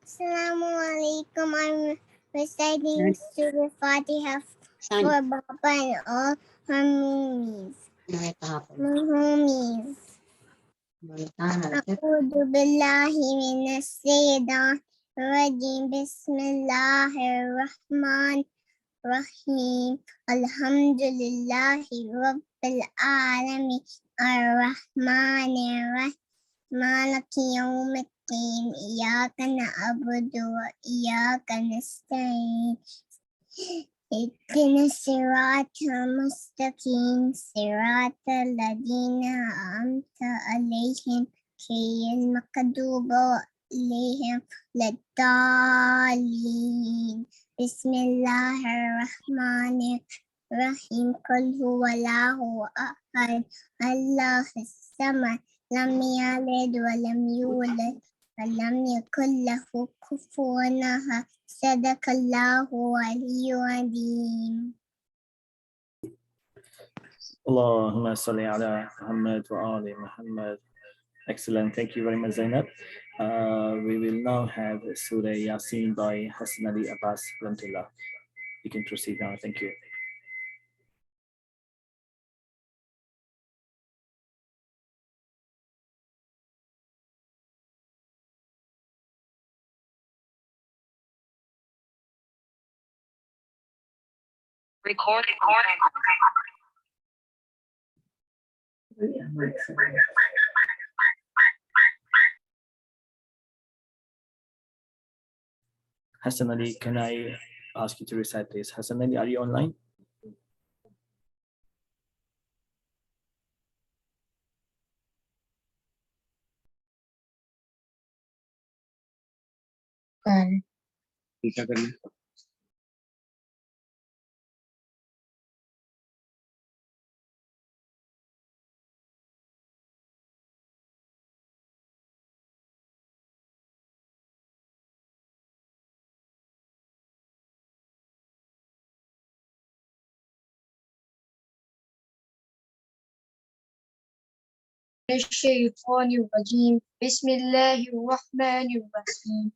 Assalamu alaikum. I'm reciting Surah Fatiha for Baba and all her homies. A'udhu billahi minas shaitanir rajim. Bismillahirrahmanirrahim. Alhamdulillahi rabbil alamin. Ar-Rahmanir-Rahim. Maliki yawmiddin. Iyyaka na'budu wa iyyaka nasta'in. اهدنا الصراط المستقيم صراط الذين أنعمت عليهم غير المغضوب عليهم ولا الضالين. بسم الله الرحمن الرحيم. قل هو الله أحد الله الصمد لم يلد ولم يولد ولم يكن له كفوا أحد. صدق الله العلي العظيم. Allahumma salli ala Muhammad wa ali Muhammad. Excellent. Thank you very much, Zainab. We will now have Surah Yasin by Hassan Ali Abbas. You can proceed now. Thank you. Recording. Hassan Ali, can I ask you to recite, please? Hassan Ali, are you online? الشيطان الرجيم. بسم الله الرحمن الرحيم.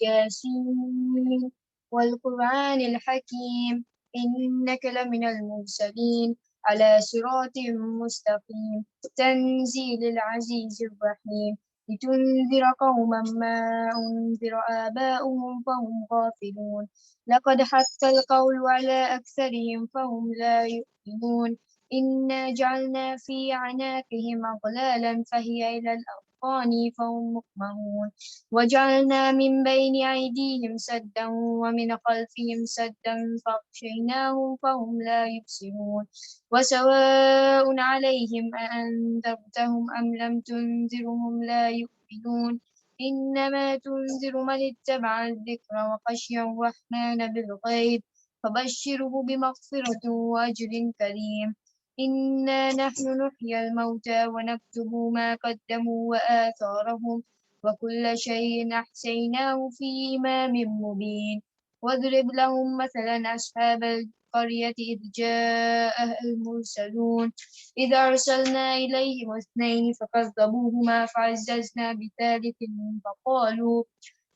ياسين والقرآن الحكيم إنك لمن المرسلين على صراط مستقيم تنزيل العزيز الرحيم لتنذر قوما ما أنذر آباؤهم فهم غافلون لقد حق القول على أكثرهم فهم لا يؤمنون إنا جعلنا في أعناقهم أغلالا فهي إلى الأذقان فهم مقمحون وجعلنا من بين أيديهم سدا ومن خلفهم سدا فأغشيناهم فهم لا يبصرون وسواء عليهم أأنذرتهم أم لم تنذرهم لا يؤمنون إنما تنذر من اتبع الذكر وخشي الرحمن بالغيب فبشره بمغفرة وأجر كريم إنا نحن نحيي الموتى ونكتب ما قدموا وآثارهم وكل شيء أحصيناه في إمام مبين واضرب لهم مثلا أصحاب القرية إذ جاءها المرسلون إذ أرسلنا إليهم اثنين فكذبوهما فعززنا بثالث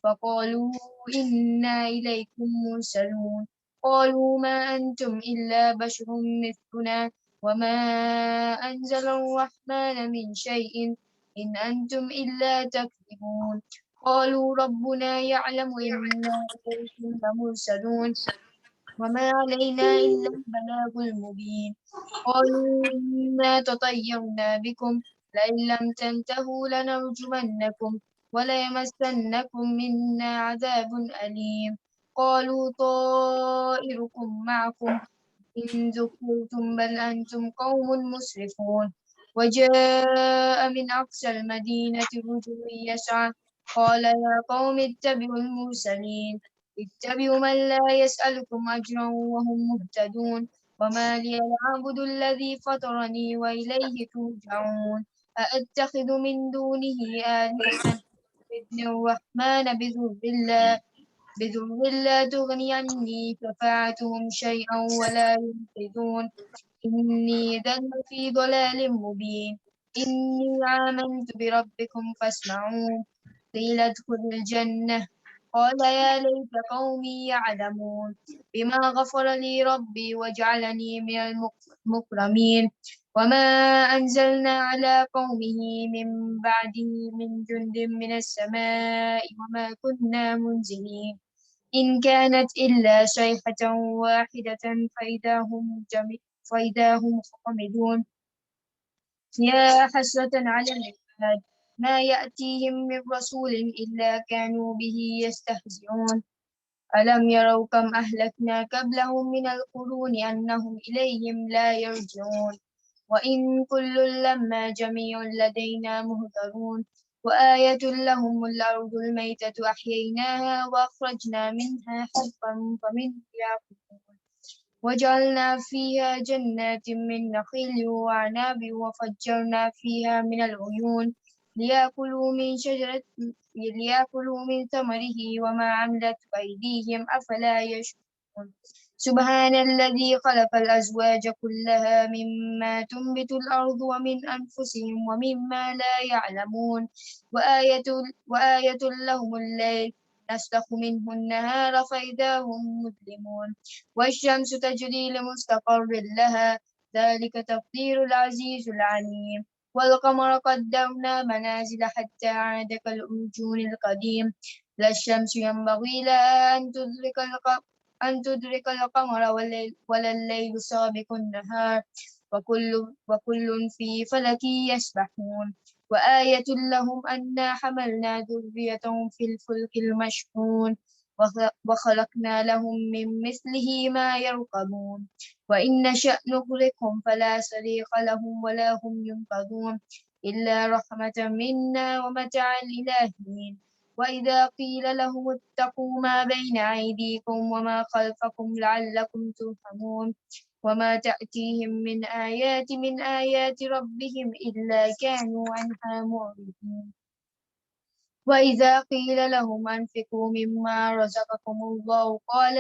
فقالوا إنا إليكم مرسلون قالوا ما أنتم إلا بشر مثلنا وما أنزل الرحمن من شيء إن أنتم إلا تكذبون قالوا ربنا يعلم إنا إليكم لمرسلون وما علينا إلا البلاغ المبين قالوا إنا تطيرنا بكم لئن لم تنتهوا لنرجمنكم وليمسنكم منا عذاب أليم قالوا طائركم معكم إن ذكرتم بل أنتم قوم مسرفون وجاء من أقصى المدينة رجل يسعى قال يا قوم اتبعوا المرسلين اتبعوا من لا يسألكم أجرا وهم مهتدون وما لي أعبد الذي فطرني وإليه ترجعون أأتخذ من دونه آلهة يردون الرحمن بذنب الله بضر لا تغني عني شفاعتهم شيئا ولا ينقذون إني إذا في ضلال مبين إني آمنت بربكم فاسمعون قيل ادخل الجنة قال يا ليت قومي يعلمون بما غفر لي ربي وجعلني من المكرمين وما أنزلنا على قومه من بعده من جند من السماء وما كنا منزلين إن كانت إلا صيحة واحدة فإذا هم خامدون يا حسرة على العباد ما يأتيهم من رسول إلا كانوا به يستهزئون ألم يروا كم أهلكنا قبلهم من القرون أنهم إليهم لا يرجعون وإن كل لما جميع لدينا مهترون وآية لهم الأرض الميتة أحييناها وأخرجنا منها حبا فمنه يأكلون وجعلنا فيها جنات من نخيل وأعناب وفجرنا فيها من العيون ليأكلوا من ثمره وما عملت أيديهم أفلا يشكرون سبحان الذي خلق الأزواج كلها مما تنبت الأرض ومن أنفسهم ومما لا يعلمون وآية لهم الليل نسلخ منه النهار فإذا هم مظلمون والشمس تجري لمستقر لها ذلك تقدير العزيز العليم والقمر قدرنا منازل حتى عاد كالأرجون القديم لا الشمس ينبغي لها أن تدرك القمر ولا الليل سابق النهار وكل في فلك يسبحون وآية لهم أنا حملنا ذريتهم في الفلك المشحون وخلقنا لهم من مثله ما يركبون وإن نشأ نغرقهم فلا صريخ لهم ولا هم ينقذون إلا رحمة منا ومتاعا إلى حين وإذا قيل لهم اتقوا ما بين أيديكم وما خلفكم لعلكم ترحمون وما تأتيهم من آيات ربهم إلا كانوا عنها معرضين وإذا قيل لهم أنفقوا مما رزقكم الله قال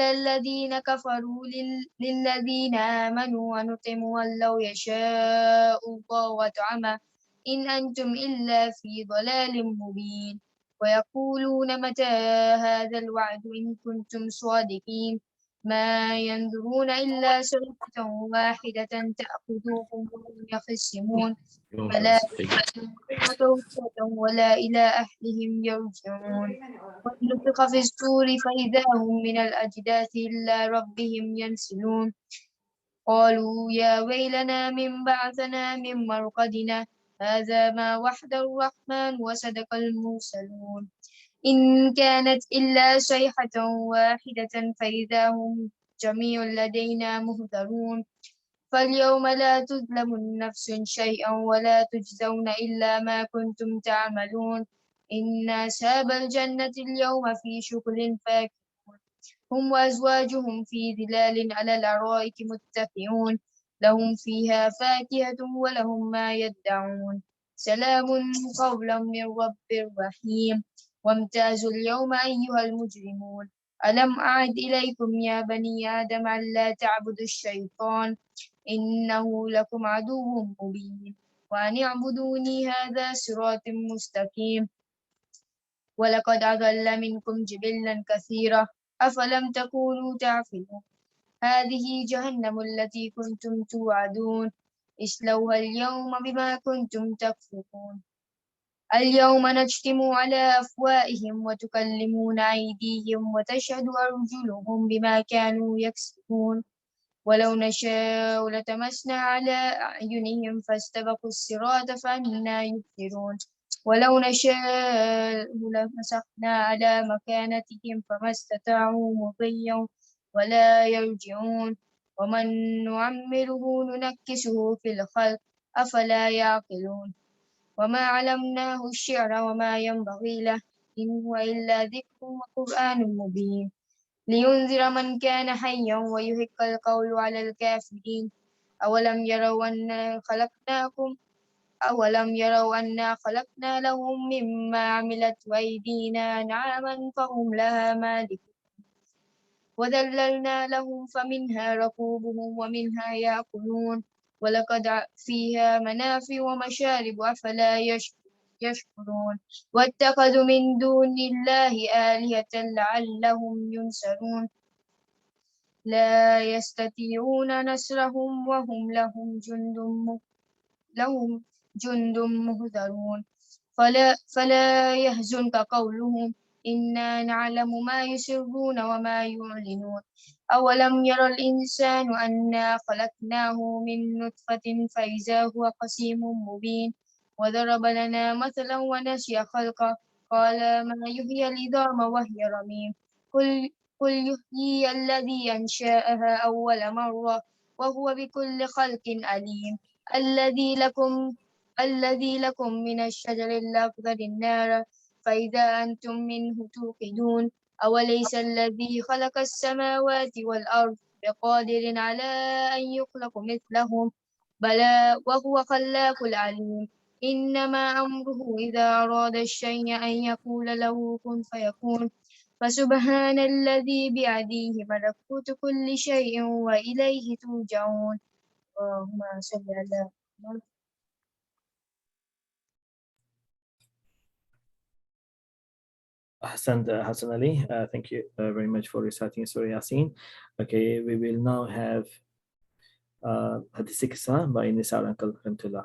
الذين كفروا للذين آمنوا أنطعم من لو يشاء الله وأطعمه إن أنتم إلا في ضلال مبين ويقولون متى هذا الوعد إن كنتم صادقين ما ينظرون إلا صيحة واحدة تأخذهم وهم يخصمون فلا توبة ولا إلى أهلهم يرجعون ونفخ في الصور فإذا هم من الأجداث إلى ربهم ينسلون قالوا يا ويلنا من بعثنا من مرقدنا هذا ما وحد الرحمن وصدق المرسلون إن كانت إلا صيحة واحدة فإذا هم جميع لدينا مهدرون فاليوم لا تظلم نفس شيئا ولا تجزون إلا ما كنتم تعملون إن أصحاب الجنة اليوم في شغل فاكهون هم وأزواجهم في ظلال على الأرائك متكئون لهم فيها فاكهة ولهم ما يدعون سلام قولا من رب رحيم وامتازوا اليوم أيها المجرمون ألم أعد إليكم يا بني آدم ألا تعبدوا الشيطان إنه لكم عدو مبين وأن اعبدوني هذا صراط مستقيم ولقد أضل منكم جبلا كثيرا أفلم تكونوا تعقلون هذه جهنم التي كنتم توعدون اصلوها اليوم بما كنتم تكفرون اليوم نختم على أفواههم وتكلمنا أيديهم وتشهد أرجلهم بما كانوا يكسبون ولو نشاء لتمسنا على أعينهم فاستبقوا الصراط فأنى يبصرون ولو نشاء لمسخنا على مكانتهم فما استطاعوا مضيا ولا يرجعون ومن نعمره ننكسه في الخلق أفلا يعقلون وما علمناه الشعر وما ينبغي له إن هو إلا ذكر وقرآن مبين لينذر من كان حيا ويحق القول على الكافرين أولم يروا أنا خلقناكم أولم يروا أنا خلقنا لهم مما عملت أيدينا أنعاما فهم لها مالكون وذللنا لهم فمنها ركوبهم ومنها يأكلون ولقد فيها منافع ومشارب أفلا يشكرون واتخذوا من دون الله آلهة لعلهم ينصرون لا يستطيعون نصرهم وهم لهم جند مهزرون فلا يحزنك قولهم إنا نعلم ما يسرون وما يعلنون أولم ير الإنسان أنا خلقناه من نطفة فإذا هو خصيم مبين وضرب لنا مثلا ونسي خلقه قال ما يحيي العظام وهي رميم قل يحيي الذي أنشأها أول مرة وهو بكل خلق عليم الذي لكم من الشجر الأخضر النار فإذا أنتم منه توقدون أوليس الذي خلق السماوات والأرض بقادر على أن يخلق مثلهم بلى وهو خلاق العليم إنما أمره إذا أراد الشيء أن يقول له كن فيكون فسبحان الذي بيده ملكوت كل شيء وإليه ترجعون اللهم صل على محمد. Hassan Ali, thank you very much for reciting Surah Yasin. Okay, we will now have Hadith 6 by Nisar Uncle Rahmatullah.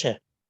છે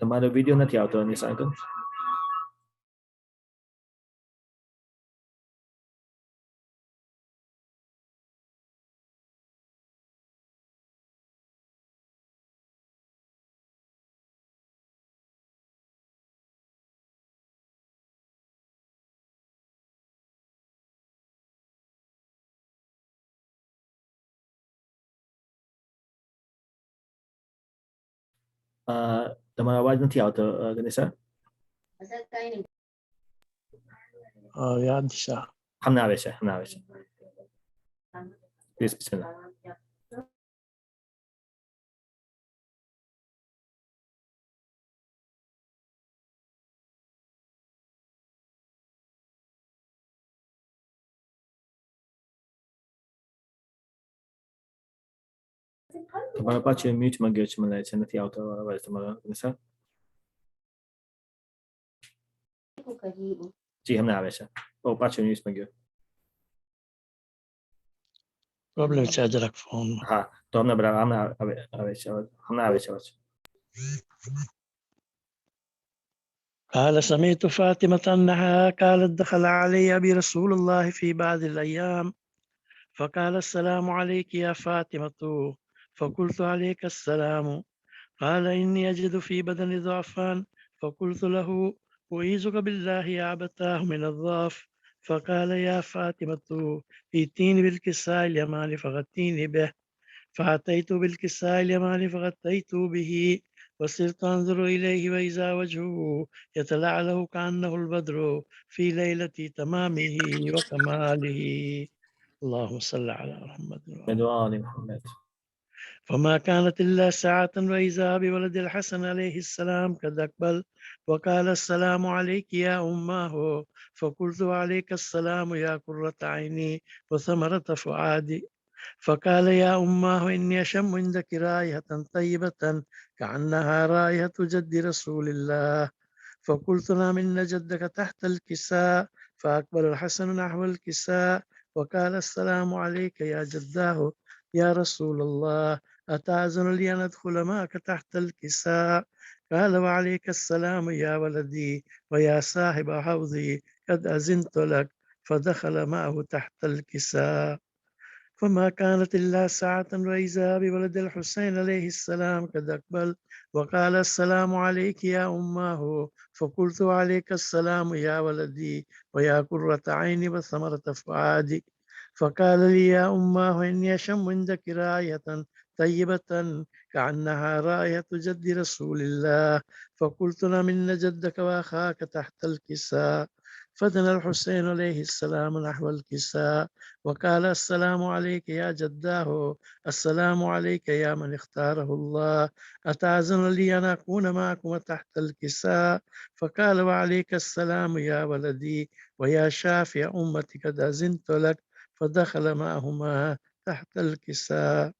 તમારો વિડિયો નથી આવતો નિશા અંકલ તમારો અવાજ નથી આવતો ગણેશા યાદ છે હમણાં આવે છે પ્લીઝ બિસ્મિલ્લાહ તમારો પાછો મ્યુટમાં ગયો છે મને લાગે છે નથી આવતો અવાજ તમારો ગણેશા જી હમણાં આવે છે પાછો મ્યુટમાં ગયો પ્રોબ્લેમ છે જરાક ફોન હા તો હમણાં બરાબર હમણાં આવે છે હમણાં આવે છે અવાજ قال سمعت فاطمة أنها قالت دخل علي أبي رسول الله في بعض الأيام فقال السلام عليك يا فاطمة فقلت عليك السلام قال إني أجد في بدني ضعفا فقلت له أعيذك بالله يا أبتاه من الضعف فقال يا فاطمة ائتيني بالكساء اليماني فغطيني به فأتيت بالكساء اليماني فغطيت به وصرت أنظر إليه وإذا وجهه يتلعله كأنه البدر في ليلة تمامه وكماله اللهم صل على محمد بدعاء محمد فما كانت إلا ساعة وإذا بولد الحسن عليه السلام قد أقبل وقال السلام عليك يا أماه فقلت عليك السلام يا قرة عيني وثمرة فؤادي فقال يا أماه إني أشم عندك رائحة طيبة كأنها رائحة جد رسول الله فقلت نعم إن جدك تحت الكساء فأقبل الحسن نحو الكساء وقال السلام عليك يا جداه يا رسول الله أتأذن لي أن أدخل معك تحت الكساء قال وعليك السلام يا ولدي ويا صاحب حوضي قد أذنت لك فدخل معه تحت الكساء فما كانت إلا ساعة وإذا بولد الحسين عليه السلام قد أقبل وقال السلام عليك يا أماه فقلت عليك السلام يا ولدي ويا قرة عيني وثمرة فؤادي. فقال لي يا أماه إني أشم عندك راية طيبة كأنها راية جد رسول الله. فقلت نعم إن جدك وأخاك تحت الكساء. فدنا الحسين عليه السلام نحو الكساء وقال السلام عليك يا جداه، السلام عليك يا من اختاره الله، أتأذن لي أن أكون معكم تحت الكساء؟ فقال وعليك السلام يا ولدي ويا شافع أمتي قد أذنت لك. فدخل معهما تحت الكساء.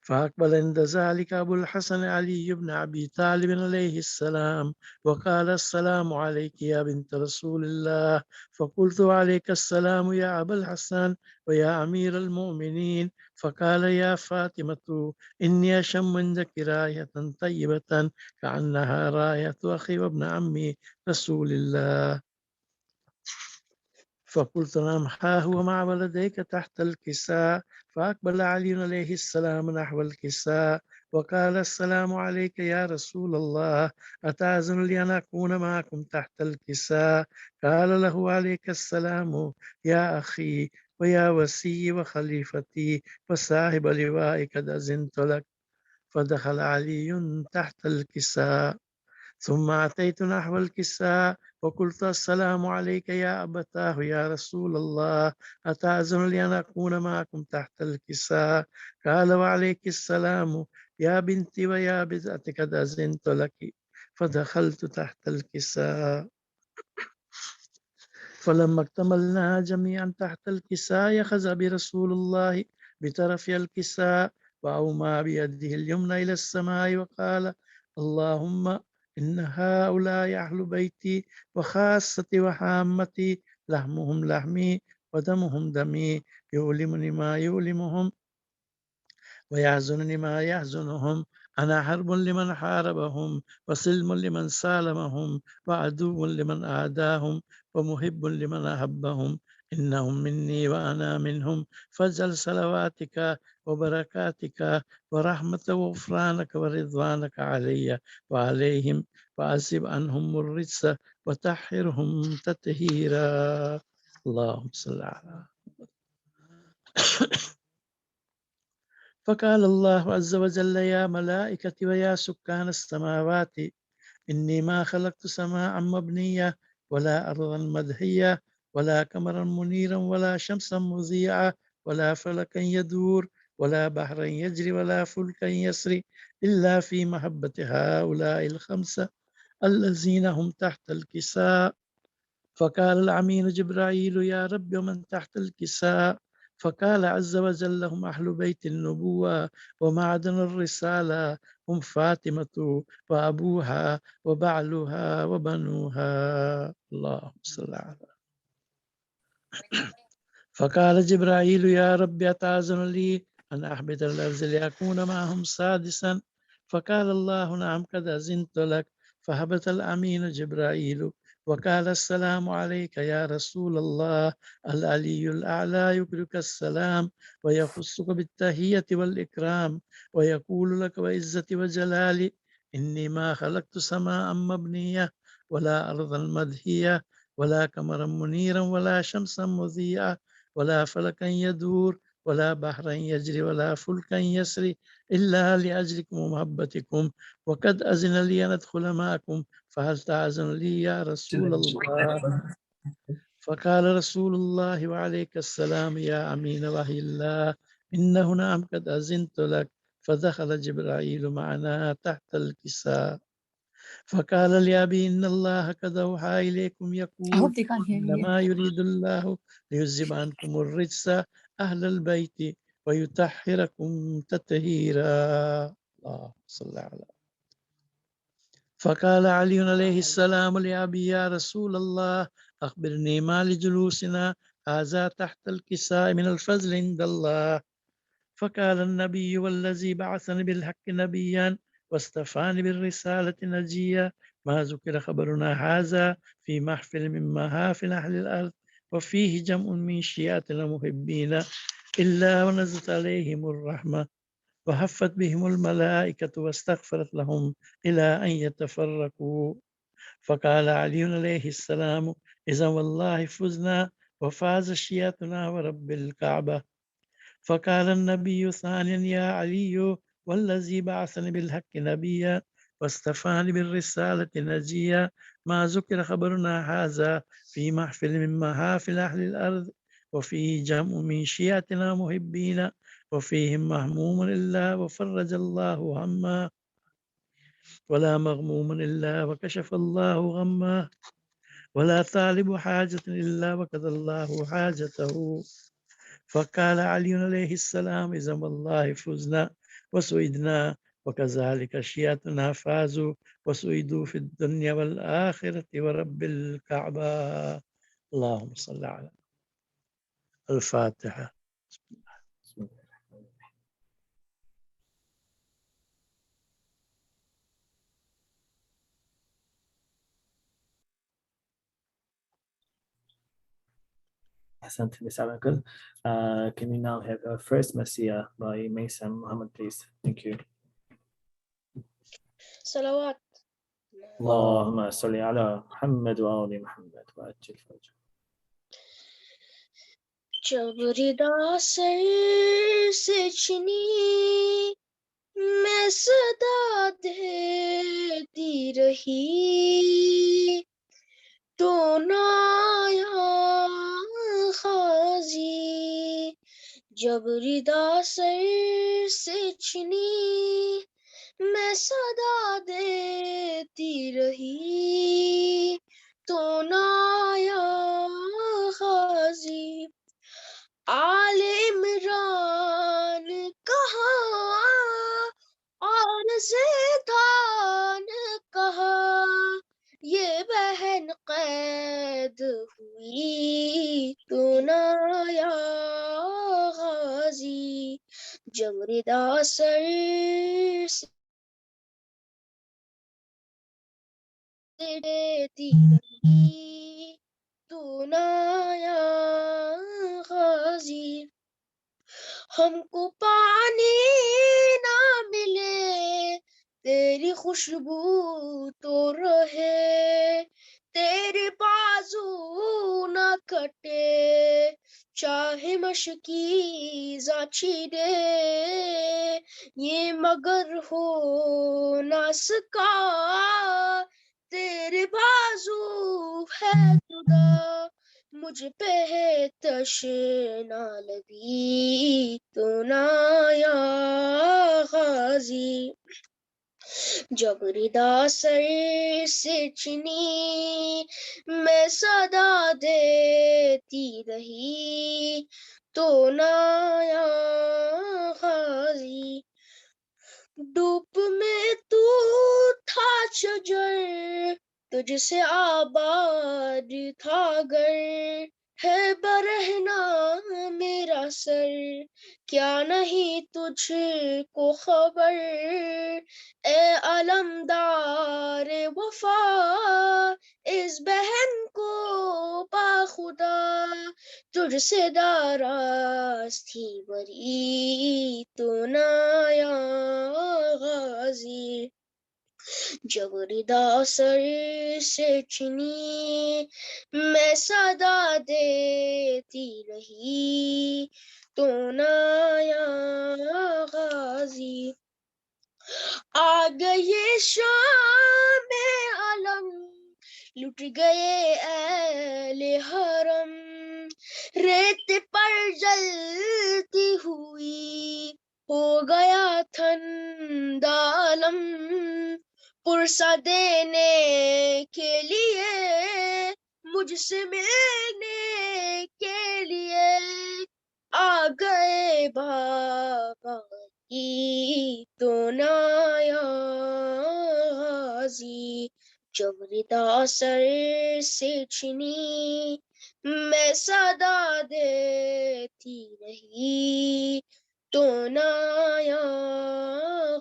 فأقبل عند ذلك أبو الحسن علي بن أبي طالب عليه السلام وقال السلام عليك يا بنت رسول الله. فقلت عليك السلام يا أبا الحسن ويا أمير المؤمنين. فقال يا فاطمة إني أشم عندك راية طيبة كأنها راية أخي وابن عمي رسول الله. فقلت نعم ها هو مع ولديك تحت الكساء. فأقبل علي عليه السلام نحو الكساء وقال السلام عليك يا رسول الله، أتأذن لي أن أكون معكم تحت الكساء؟ قال له عليك السلام يا أخي ويا وسي وخليفتي وصاحب لوائك قد أذنت لك. فدخل علي تحت الكساء. ثم أتيت نحو الكساء وقلت السلام عليك يا أبتاه يا رسول الله، أتأذن لي أن أكون معكم تحت الكساء؟ قال وعليك السلام يا بنتي ويا بذاتك قد أذنت لك. فدخلت تحت الكساء. فلما اكتملنا جميعا تحت الكساء أخذ برسول الله بطرف الكساء وأومى بيده اليمنى إلى السماء وقال اللهم إن هؤلاء أهل بيتي وخاصتي وحامتي، لحمهم لحمي ودمهم دمي، يؤلمني ما يؤلمهم ويحزنني ما يحزنهم. أنا حرب لمن حاربهم وسلم لمن سالمهم وعدو لمن عاداهم ومحب لمن أحبهم. إنهم مني وأنا منهم، فاجعل صلواتك وبركاتك ورحمة وغفرانك ورضوانك علي وعليهم وأذهب عنهم الرجس وطهرهم تطهيرا. اللهم صل على. فقال الله عز وجل يا ملائكتي ويا سكان السماوات إني ما خلقت سماء مبنية ولا أرضا مدهية ولا قمرا منيرا ولا شمسا مضيئة ولا فلكا يدور ولا بحرا يجري ولا فلكا يسري إلا في محبة هؤلاء الخمسة الذين هم تحت الكساء. فقال الأمين جبرائيل يا رب ومن تحت الكساء؟ فقال عز وجل هم أهل بيت النبوة ومعدن الرسالة، هم فاطمة وأبوها وبعلها وبنوها. اللهم صل على. فقال جبرائيل يا رب أتأذن لي أن أحبط الأرض لأكون معهم سادسا؟ فقال الله نعم قد أذنت لك. فهبط الأمين جبرائيل وقال السلام عليك يا رسول الله، العلي الأعلى يقرك السلام ويخصك بالتحية والإكرام ويقول لك وعزتي وجلالي إني ما خلقت سماء مبنية ولا أرضا مدهية ولا قمرا منيرا ولا شمسا مضيئة ولا فلكا يدور ولا بحرا يجري ولا فلكا يسري إلا لأجلكم ومحبتكم، وقد أذن لي أن أدخل معكم، فهل تأذن لي يا رسول الله؟ فقال رسول الله وعليك السلام يا أمين وحي الله، إنه نعم قد أذنت لك. فدخل جبرائيل معنا تحت الكساء. فقال لأبي إن الله قد أوحى إليكم I يقول hope they can't hear you. إنما يريد الله ليذهب عنكم الرجس أهل البيت ويطهركم تطهيرا. اللهم صل على. فقال علي عليه السلام لأبي يا رسول الله أخبرني ما لجلوسنا هذا تحت الكساء من الفضل عند الله. فقال النبي والذي بعثني بالحق نبيا واصطفاني بالرسالة نجيا، ما ذكر خبرنا هذا في محفل من محافل أهل الأرض وفيه جمع من شيعتنا محبين إلا ونزلت عليهم الرحمة وحفت بهم الملائكة واستغفرت لهم إلى أن يتفرقوا. فقال علي عليه السلام إذا والله فزنا وفاز شيعتنا ورب الكعبة. فقال النبي ثانيا يا علي والذي بعثني بالحق نبيا واصطفاني بالرسالة نجيا ما ذكر خبرنا هذا في محفل من محافل أهل الأرض وفيه جمع من شيعتنا محبين وفيهم مهموم إلا وفرج الله هما ولا مغموم إلا وكشف الله غمه ولا طالب حاجة إلا وقضى الله حاجته. فقال علي عليه السلام إذا والله فزنا وسعدنا وكذلك شيعتنا فازوا وسعدوا في الدنيا والآخرة ورب الكعبة. اللهم صل على الفاتحة. Asante, Ms. Arakul. Can we now have our first Messiah by Mason Muhammad, please? Thank you. صلوات. اللهم صل على محمد وآل محمد وعجل فرجه. جب ردا سر سے چنی میں صدا دیتی رہی تو نہ آیا غازی. جب ردا سر سے چنی میں صدا دیتی رہی تو نہ آیا غازی. آل عمران کہاں اور زیدان کہاں یہ بہن قید ہوئی تو نہ آیا غازی. جب ردا سر سے دیتی رہی تو نہ آیا غازی. ہم کو پانی نہ ملے تیری خوشبو تو رہے تیرے بازو نہ کٹے چاہے مشکی چھیڑے یہ مگر ہو نہ سکا تیرے بازو ہے جدا مجھ پہ ہے تشنا لبی تو نہ آیا غازی. جب ردا سر سے چنی میں صدا دیتی رہی تو نہ آیا غازی. ڈوب میں تو تھا شجر تجھ سے آباد تھا گر ہے برہنا میرا سر کیا نہیں تجھ کو خبر اے علمدار وفا اس بہن کو باخدا تجھ سے داراز تھی بری تو نہ آیا غازی. جب ردا سر سے چنی میں صدا دیتی رہی تو نہ آیا غازی. آ گئے شام علم لٹ گئے اہل حرم ریت پر جلتی ہوئی ہو گیا ٹھنڈا علم پرسہ دینے کے لیے مجھ سے ملنے کے لیے آ گئے بابا کی تو نہ آیا غازی. جب ردا سر سے چنی میں صدا دیتی رہی تو نہ آیا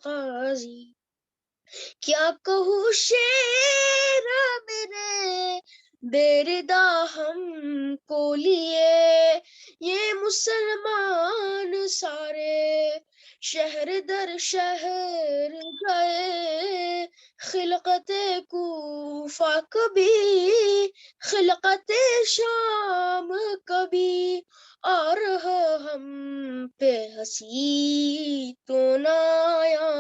غازی. کیا کہوں شیر میرے بیردا ہم کو لیے یہ مسلمان سارے شہر در شہر گئے خلقت کوفہ کبھی خلقت شام کبھی اور ہم پہ ہنسی تو نایا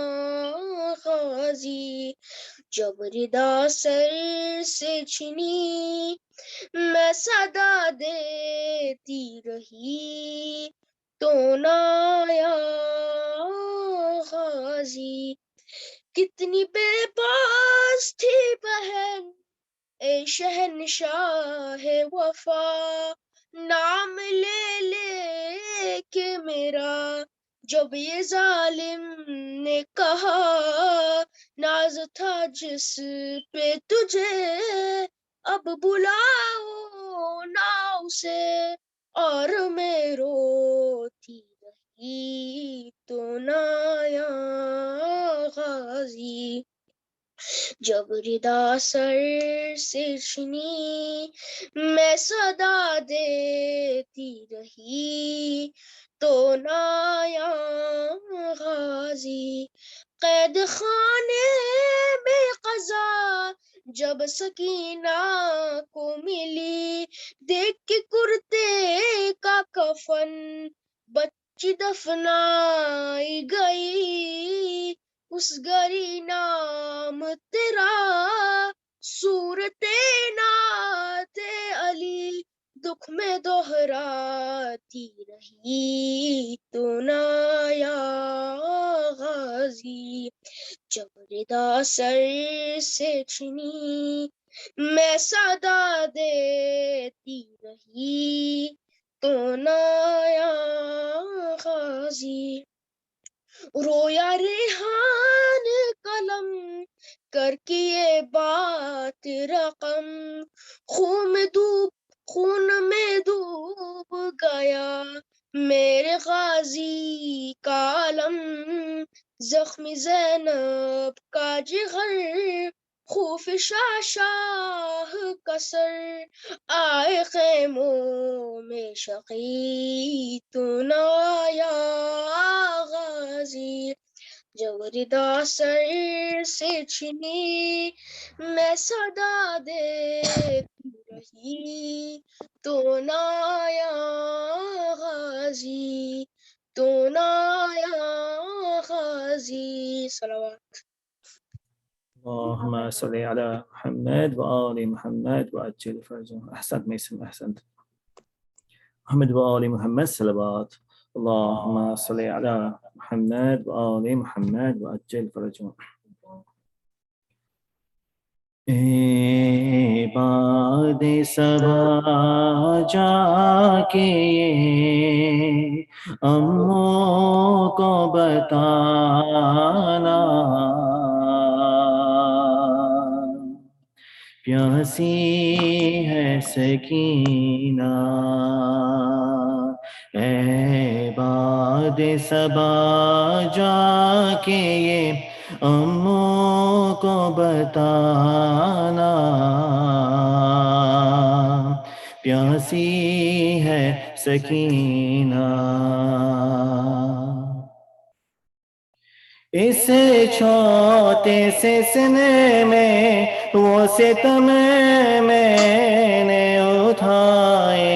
غازی جب ردا سر سے چھنی میں صدا دیتی رہی تو نایا غازی کتنی بے پاس تھی بہن اے شہنشاہ وفا نام لے لے کے میرا جب یہ ظالم نے کہا ناز تھا جس پہ تجھے اب بلاؤ نا اسے اور میں روتی رہی تو نایا غازی جب ردا سر سے چھنی میں صدا دیتی رہی تو نایا غازی قید خانے میں قضا جب سکینہ کو ملی دیکھ کے کرتے کا کفن بچی دفنائی گئی اس گری نام تیرا صورت نعت علی دکھ میں دہراتی رہی تو نایا غازی جب ردا سر سے چھنی میں صدا دیتی رہی تو نایا غازی رویا ریحان قلم کر کے یہ بات رقم خون میں ڈوب گیا میرے غازی کا علم زخمی زینب کا جگر خوف شاہ کا سر آئے خیموں میں شقی تو نایا غازی جب ردا سر سے چھنی میں صدا دیتی رہی تو نایا غازی تو نایا غازی صلوات اللهم صل على محمد وآل محمد وعجل فرجهم. أحسنت ميسم أحسنت. محمد وآل محمد صلوات. اللهم صل على محمد وآل محمد وعجل فرجهم. بعد صبا جا کے اموں کو بتانا پیاسی ہے سکینہ اے باد صبا جا کے یہ اموں کو بتانا پیاسی ہے سکینہ اس چھوٹے سے سنے میں وہ ستم میں نے اٹھائے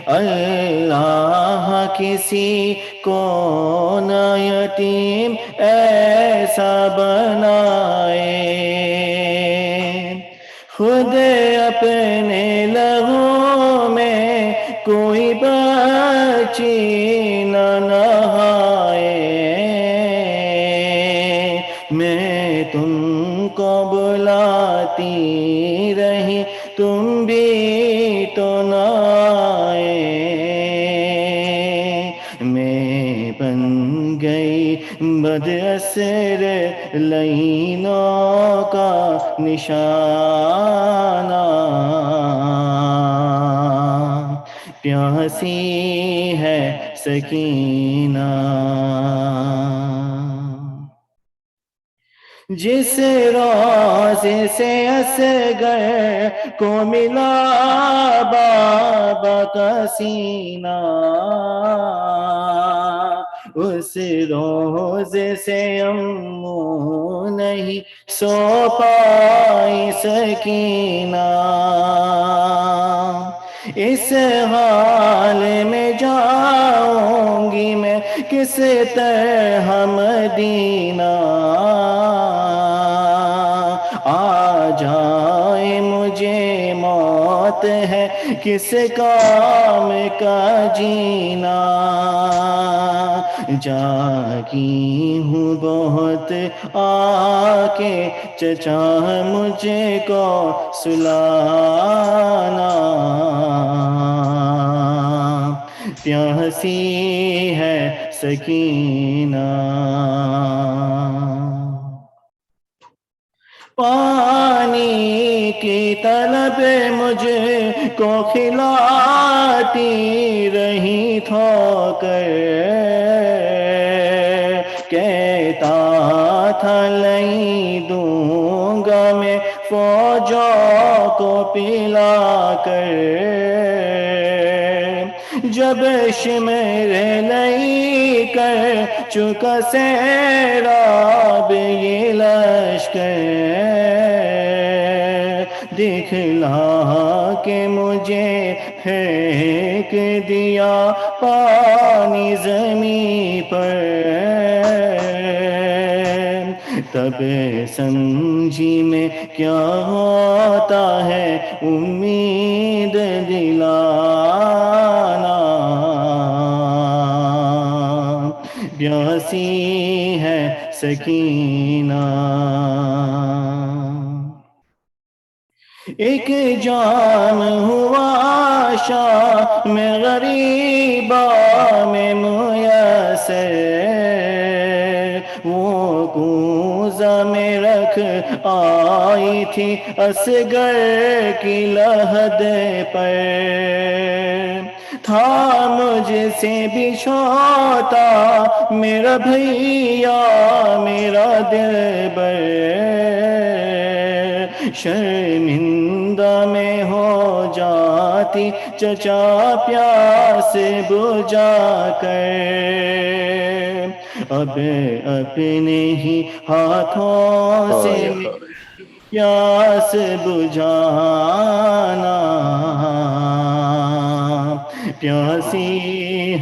اللہ کسی کو نہ یتیم ایسا بنائے خود اپنے لہو میں کوئی بچی نہ نہائے میں تم کو بلاتی رہی تم بھی تو نہ آئے میں بن گئی بد اثر لعینوں کا نشانہ پیاسی ہے سکینہ جس روزے سے اصغر کو ملا بابا کا سینہ، اس روزے سے امو نہیں سو پائی سکینہ، اس حال میں جاؤں گی میں کس طرح مدینہ، آ جائے مجھے موت ہے کس کام کا جینا، جاگی ہوں بہت آ کے چچا مجھے کو سلانا، پیاسی ہے سکینہ، پانی کی طلب مجھ کو کھلاتی رہی ٹھوکر، کہتا تھا نہیں دوں گا میں فوجوں کو پلا کر، جب شمر لئی کر چکا سیراب یہ لشکر، دکھلا کے مجھے پھینک دیا پانی زمین پر، تب سمجھی میں کیا ہوتا ہے امید دلانا، پیاسی ہے سکینہ، ایک جام ہوا شام میں غریبا میں میسر، وہ کوزہ میں رکھ آئی تھی اصغر کی لحد پر، تھا مجھ سے بھی چھوٹا میرا بھیا میرا دلبر، شرمندہ میں ہو جاتی چچا پیاس بجھا کر، اب اپنے ہی ہاتھوں سے پیاس بجھانا، پیاسی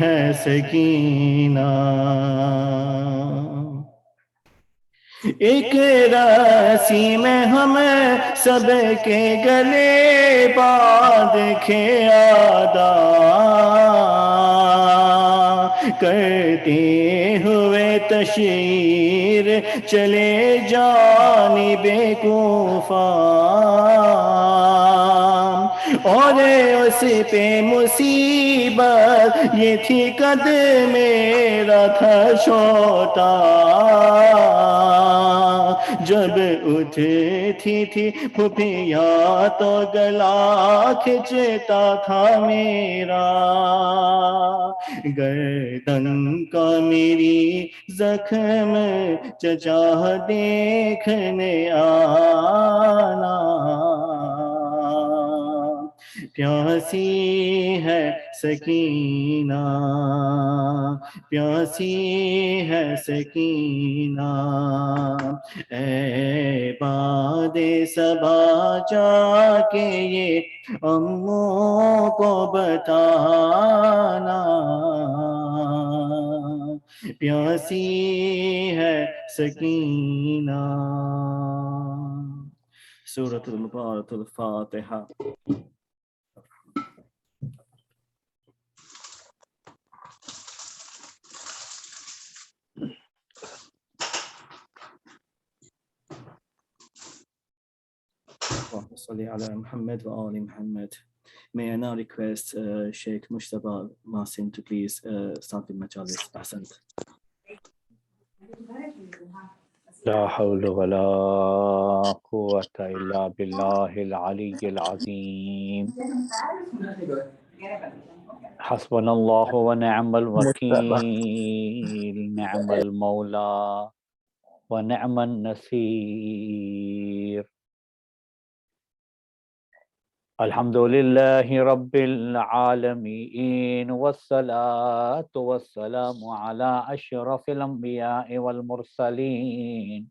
ہے سکینہ، ایک رسی میں ہم سب کے گلے باندھ کے آدا کرتے ہوئے تشیر چلے جانب کوفہ، اور اس پہ مصیبت یہ تھی قد میرا تھا چھوٹا، جب اٹھتی تھی پھپھیا تو گلا کھچتا تھا میرا، گردن کا میری زخم چچا دیکھنے آنا، پیاسی ہے سکینہ، پیاسی ہے سکینہ، اے باد صبا جا کے یہ اموں کو بتانا، پیاسی ہے سکینہ۔ سورۃ المبارکۃ الفاتحہ۔ صلی علی Muhammad wa ali Muhammad. May I now request Sheikh Mushtaba Masin to please start the majalis. Ahsant. لا حول ولا قوة إلا بالله العلي العظيم، حسبنا الله ونعم الوكيل، نعم المولى ونعم النصير. الحمد لله رب العالمين والصلاة والسلام على أشرف الأنبياء والمرسلين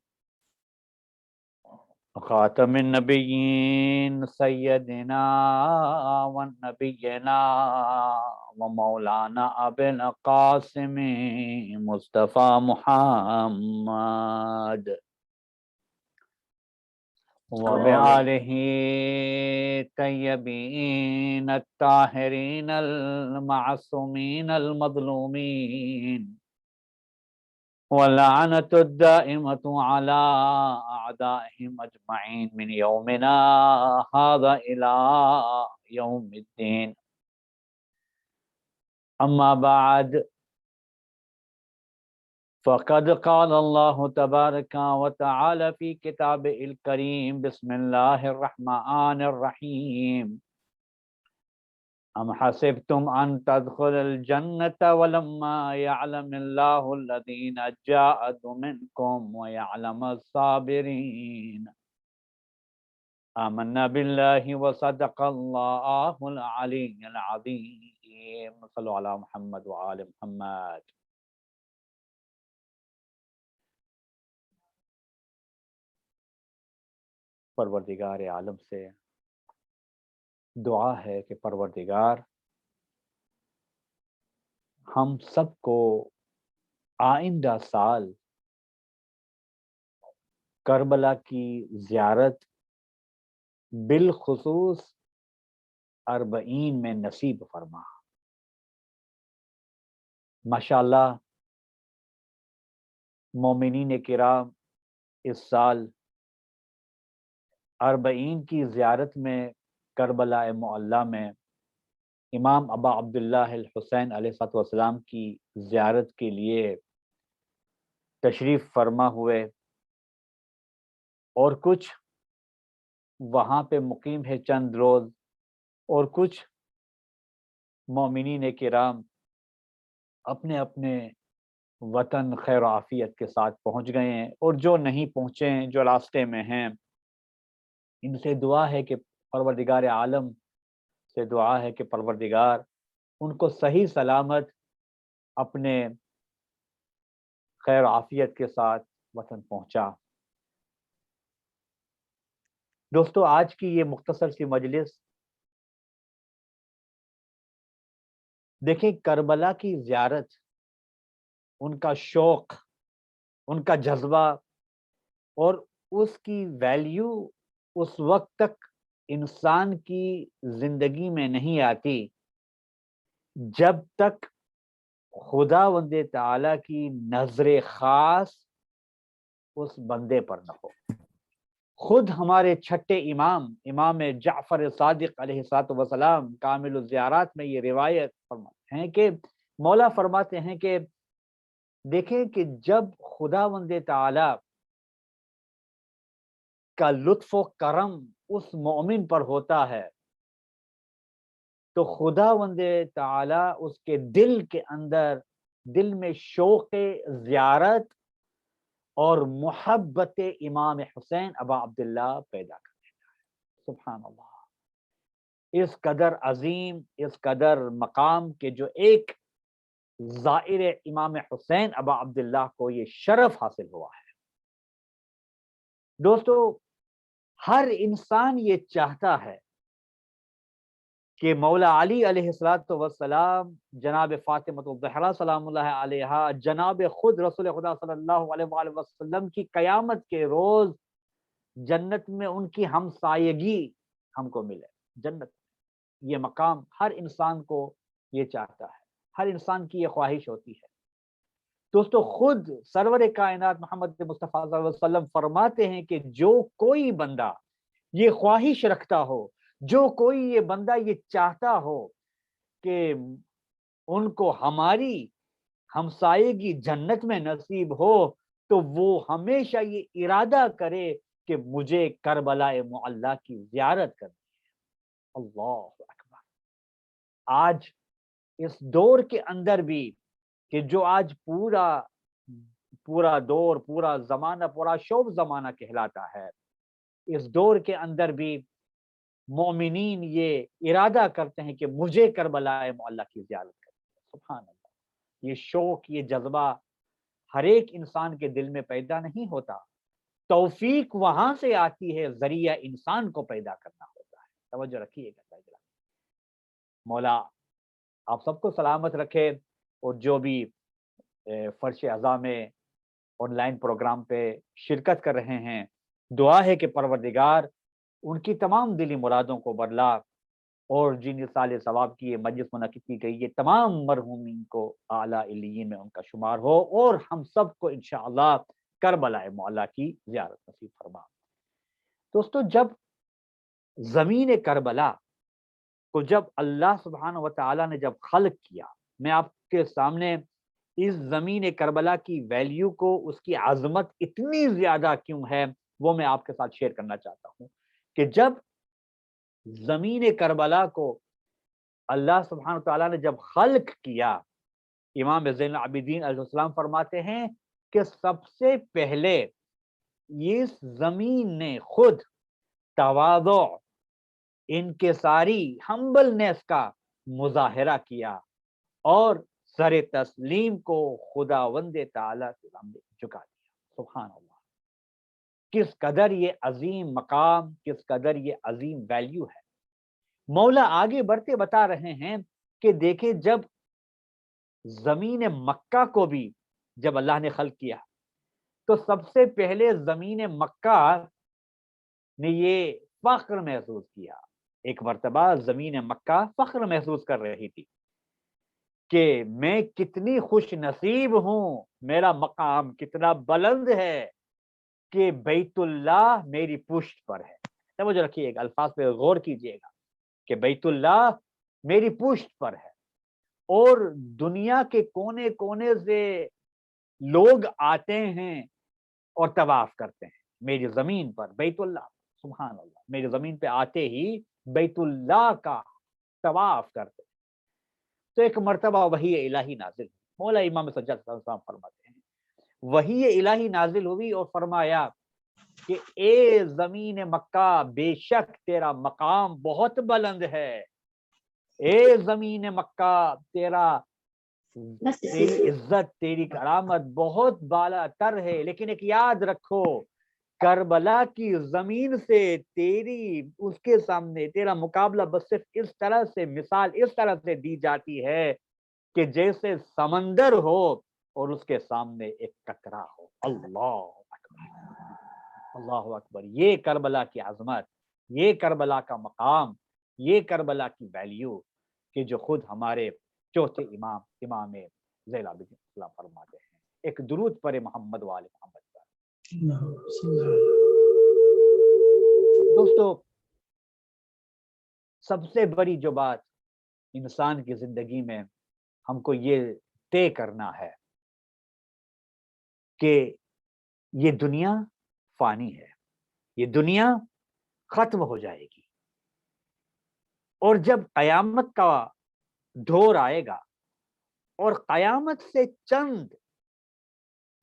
خاتم النبيين سيدنا ونبينا ومولانا أبي القاسم مصطفى محمد وبآله الطيبين الطاهرين المعصومين المظلومين واللعنة الدائمة على أعدائهم أجمعين من يومنا هذا إلى يوم الدين. أما بعد، فقد قال الله تبارك وتعالى في كتابه الكريم: بسم الله الرحمن الرحيم. أم حسبتم أن تدخلوا الجنة ولما يعلم الله الذين جاهدوا منكم ويعلم الصابرين. آمنا بالله وصدق الله العلي العظيم. صلوا على محمد وآل محمد. پروردگار عالم سے دعا ہے کہ پروردگار ہم سب کو آئندہ سال کربلا کی زیارت بالخصوص 40 میں نصیب فرما. ماشاءاللہ مومنین کرام اس سال 40 کی زیارت میں کربلا معلی میں امام ابا عبداللہ الحسین علیہ السلام کی زیارت کے لیے تشریف فرما ہوئے، اور کچھ وہاں پہ مقیم ہے چند روز، اور کچھ مومنین کرام اپنے اپنے وطن خیر و عافیت کے ساتھ پہنچ گئے ہیں، اور جو نہیں پہنچے ہیں، جو راستے میں ہیں، ان سے دعا ہے کہ پروردگار عالم سے دعا ہے کہ پروردگار ان کو صحیح سلامت اپنے خیر و عافیت کے ساتھ وطن پہنچا. دوستو، آج کی یہ مختصر سی مجلس دیکھیں، کربلا کی زیارت، ان کا شوق، ان کا جذبہ، اور اس کی ویلیو اس وقت تک انسان کی زندگی میں نہیں آتی جب تک خداوند تعالی کی نظر خاص اس بندے پر نہ ہو. خود ہمارے چھٹے امام جعفر صادق علیہ السلام کامل الزیارات میں یہ روایت فرماتے ہیں کہ مولا فرماتے ہیں کہ دیکھیں کہ جب خداوند تعالی کا لطف و کرم اس مومن پر ہوتا ہے تو خداوند تعالی اس کے اندر دل میں شوق زیارت اور محبت امام حسین ابا عبداللہ پیدا کر دیتا ہے. سبحان اللہ. اس قدر عظیم، اس قدر مقام کے جو ایک زائر امام حسین ابا عبداللہ کو یہ شرف حاصل ہوا ہے. دوستو، ہر انسان یہ چاہتا ہے کہ مولا علی علیہ السلام، جناب فاطمہ الزہرا سلام اللہ علیہا، جناب خود رسول خدا صلی اللہ علیہ وآلہ وسلم کی قیامت کے روز جنت میں ان کی ہمسایگی ہم کو ملے. جنت یہ مقام ہر انسان کو یہ چاہتا ہے، ہر انسان کی یہ خواہش ہوتی ہے. دوستو، خود سرور کائنات محمد مصطفیٰ صلی اللہ علیہ وسلم فرماتے ہیں کہ جو کوئی بندہ یہ خواہش رکھتا ہو، جو کوئی یہ بندہ یہ چاہتا ہو کہ ان کو ہماری ہمسایگی جنت میں نصیب ہو، تو وہ ہمیشہ یہ ارادہ کرے کہ مجھے کربلا معلی کی زیارت کرنی ہے. اللہ اکبر. آج اس دور کے اندر بھی کہ جو آج پورا دور، پورا زمانہ، پورا شوب زمانہ کہلاتا ہے، اس دور کے اندر بھی مومنین یہ ارادہ کرتے ہیں کہ مجھے کربلا معلیٰ کی زیارت کریں۔ سبحان اللہ، یہ شوق، یہ جذبہ ہر ایک انسان کے دل میں پیدا نہیں ہوتا، توفیق وہاں سے آتی ہے، ذریعہ انسان کو پیدا کرنا ہوتا ہے۔ توجہ رکھیے گا، مولا آپ سب کو سلامت رکھے، اور جو بھی فرش اعضاء میں آن لائن پروگرام پہ شرکت کر رہے ہیں، دعا ہے کہ پروردگار ان کی تمام دلی مرادوں کو بدلا، اور جن سال ثواب کی یہ مجلس منعقد کی گئی، یہ تمام مرحومین کو اعلیٰ علیین میں ان کا شمار ہو، اور ہم سب کو انشاءاللہ کربلا معلیٰ کی زیارت نصیب فرما۔ دوستو، جب زمین کربلا کو جب اللہ سبحانہ و تعالیٰ نے جب خلق کیا، میں آپ کے سامنے اس زمین کربلا کی ویلیو کو، اس کی عظمت اتنی زیادہ کیوں ہے، وہ میں آپ کے ساتھ شیئر کرنا چاہتا ہوں کہ جب زمین کربلا کو اللہ سبحانہ و تعالیٰ نے جب خلق کیا، امام زین العابدین علیہ السلام فرماتے ہیں کہ سب سے پہلے اس زمین نے خود تواضع، انکساری، ہمبلنس کا مظاہرہ کیا، اور سر تسلیم کو خداوند تعالیٰ کے سامنے جھکا دیا۔ سبحان اللہ، کس قدر یہ عظیم مقام، کس قدر یہ عظیم ویلیو ہے۔ مولا آگے بڑھتے بتا رہے ہیں کہ دیکھیں، جب زمین مکہ کو بھی جب اللہ نے خلق کیا، تو سب سے پہلے زمین مکہ نے یہ فخر محسوس کیا۔ ایک مرتبہ زمین مکہ فخر محسوس کر رہی تھی کہ میں کتنی خوش نصیب ہوں، میرا مقام کتنا بلند ہے کہ بیت اللہ میری پشت پر ہے۔ توجہ رکھیے گا، الفاظ پہ غور کیجئے گا کہ بیت اللہ میری پشت پر ہے، اور دنیا کے کونے کونے سے لوگ آتے ہیں اور طواف کرتے ہیں میری زمین پر، بیت اللہ، سبحان اللہ، میری زمین پہ آتے ہی بیت اللہ کا طواف کرتے ہیں۔ تو ایک مرتبہ وحی الہی نازل، مولا امام سجاد صلی اللہ علیہ وسلم فرماتے ہیں، وحی الہی نازل ہوئی اور فرمایا کہ اے زمین مکہ، بے شک تیرا مقام بہت بلند ہے، اے زمین مکہ، تیری عزت، تیری کرامت بہت بالا تر ہے، لیکن ایک یاد رکھو، کربلا کی زمین سے تیری، اس کے سامنے تیرا مقابلہ بس صرف اس طرح سے، مثال اس طرح سے دی جاتی ہے کہ جیسے سمندر ہو اور اس کے سامنے ایک قطرہ ہو۔ اللہ اکبر، اللہ اکبر، یہ کربلا کی عظمت، یہ کربلا کا مقام، یہ کربلا کی ویلیو کہ جو خود ہمارے چوتھے امام زین العابدین السلام فرماتے ہیں۔ ایک درود پر محمد وآل محمد۔ دوستو، سب سے بڑی جو بات انسان کی زندگی میں ہم کو یہ طے کرنا ہے کہ یہ دنیا فانی ہے، یہ دنیا ختم ہو جائے گی، اور جب قیامت کا دور آئے گا، اور قیامت سے چند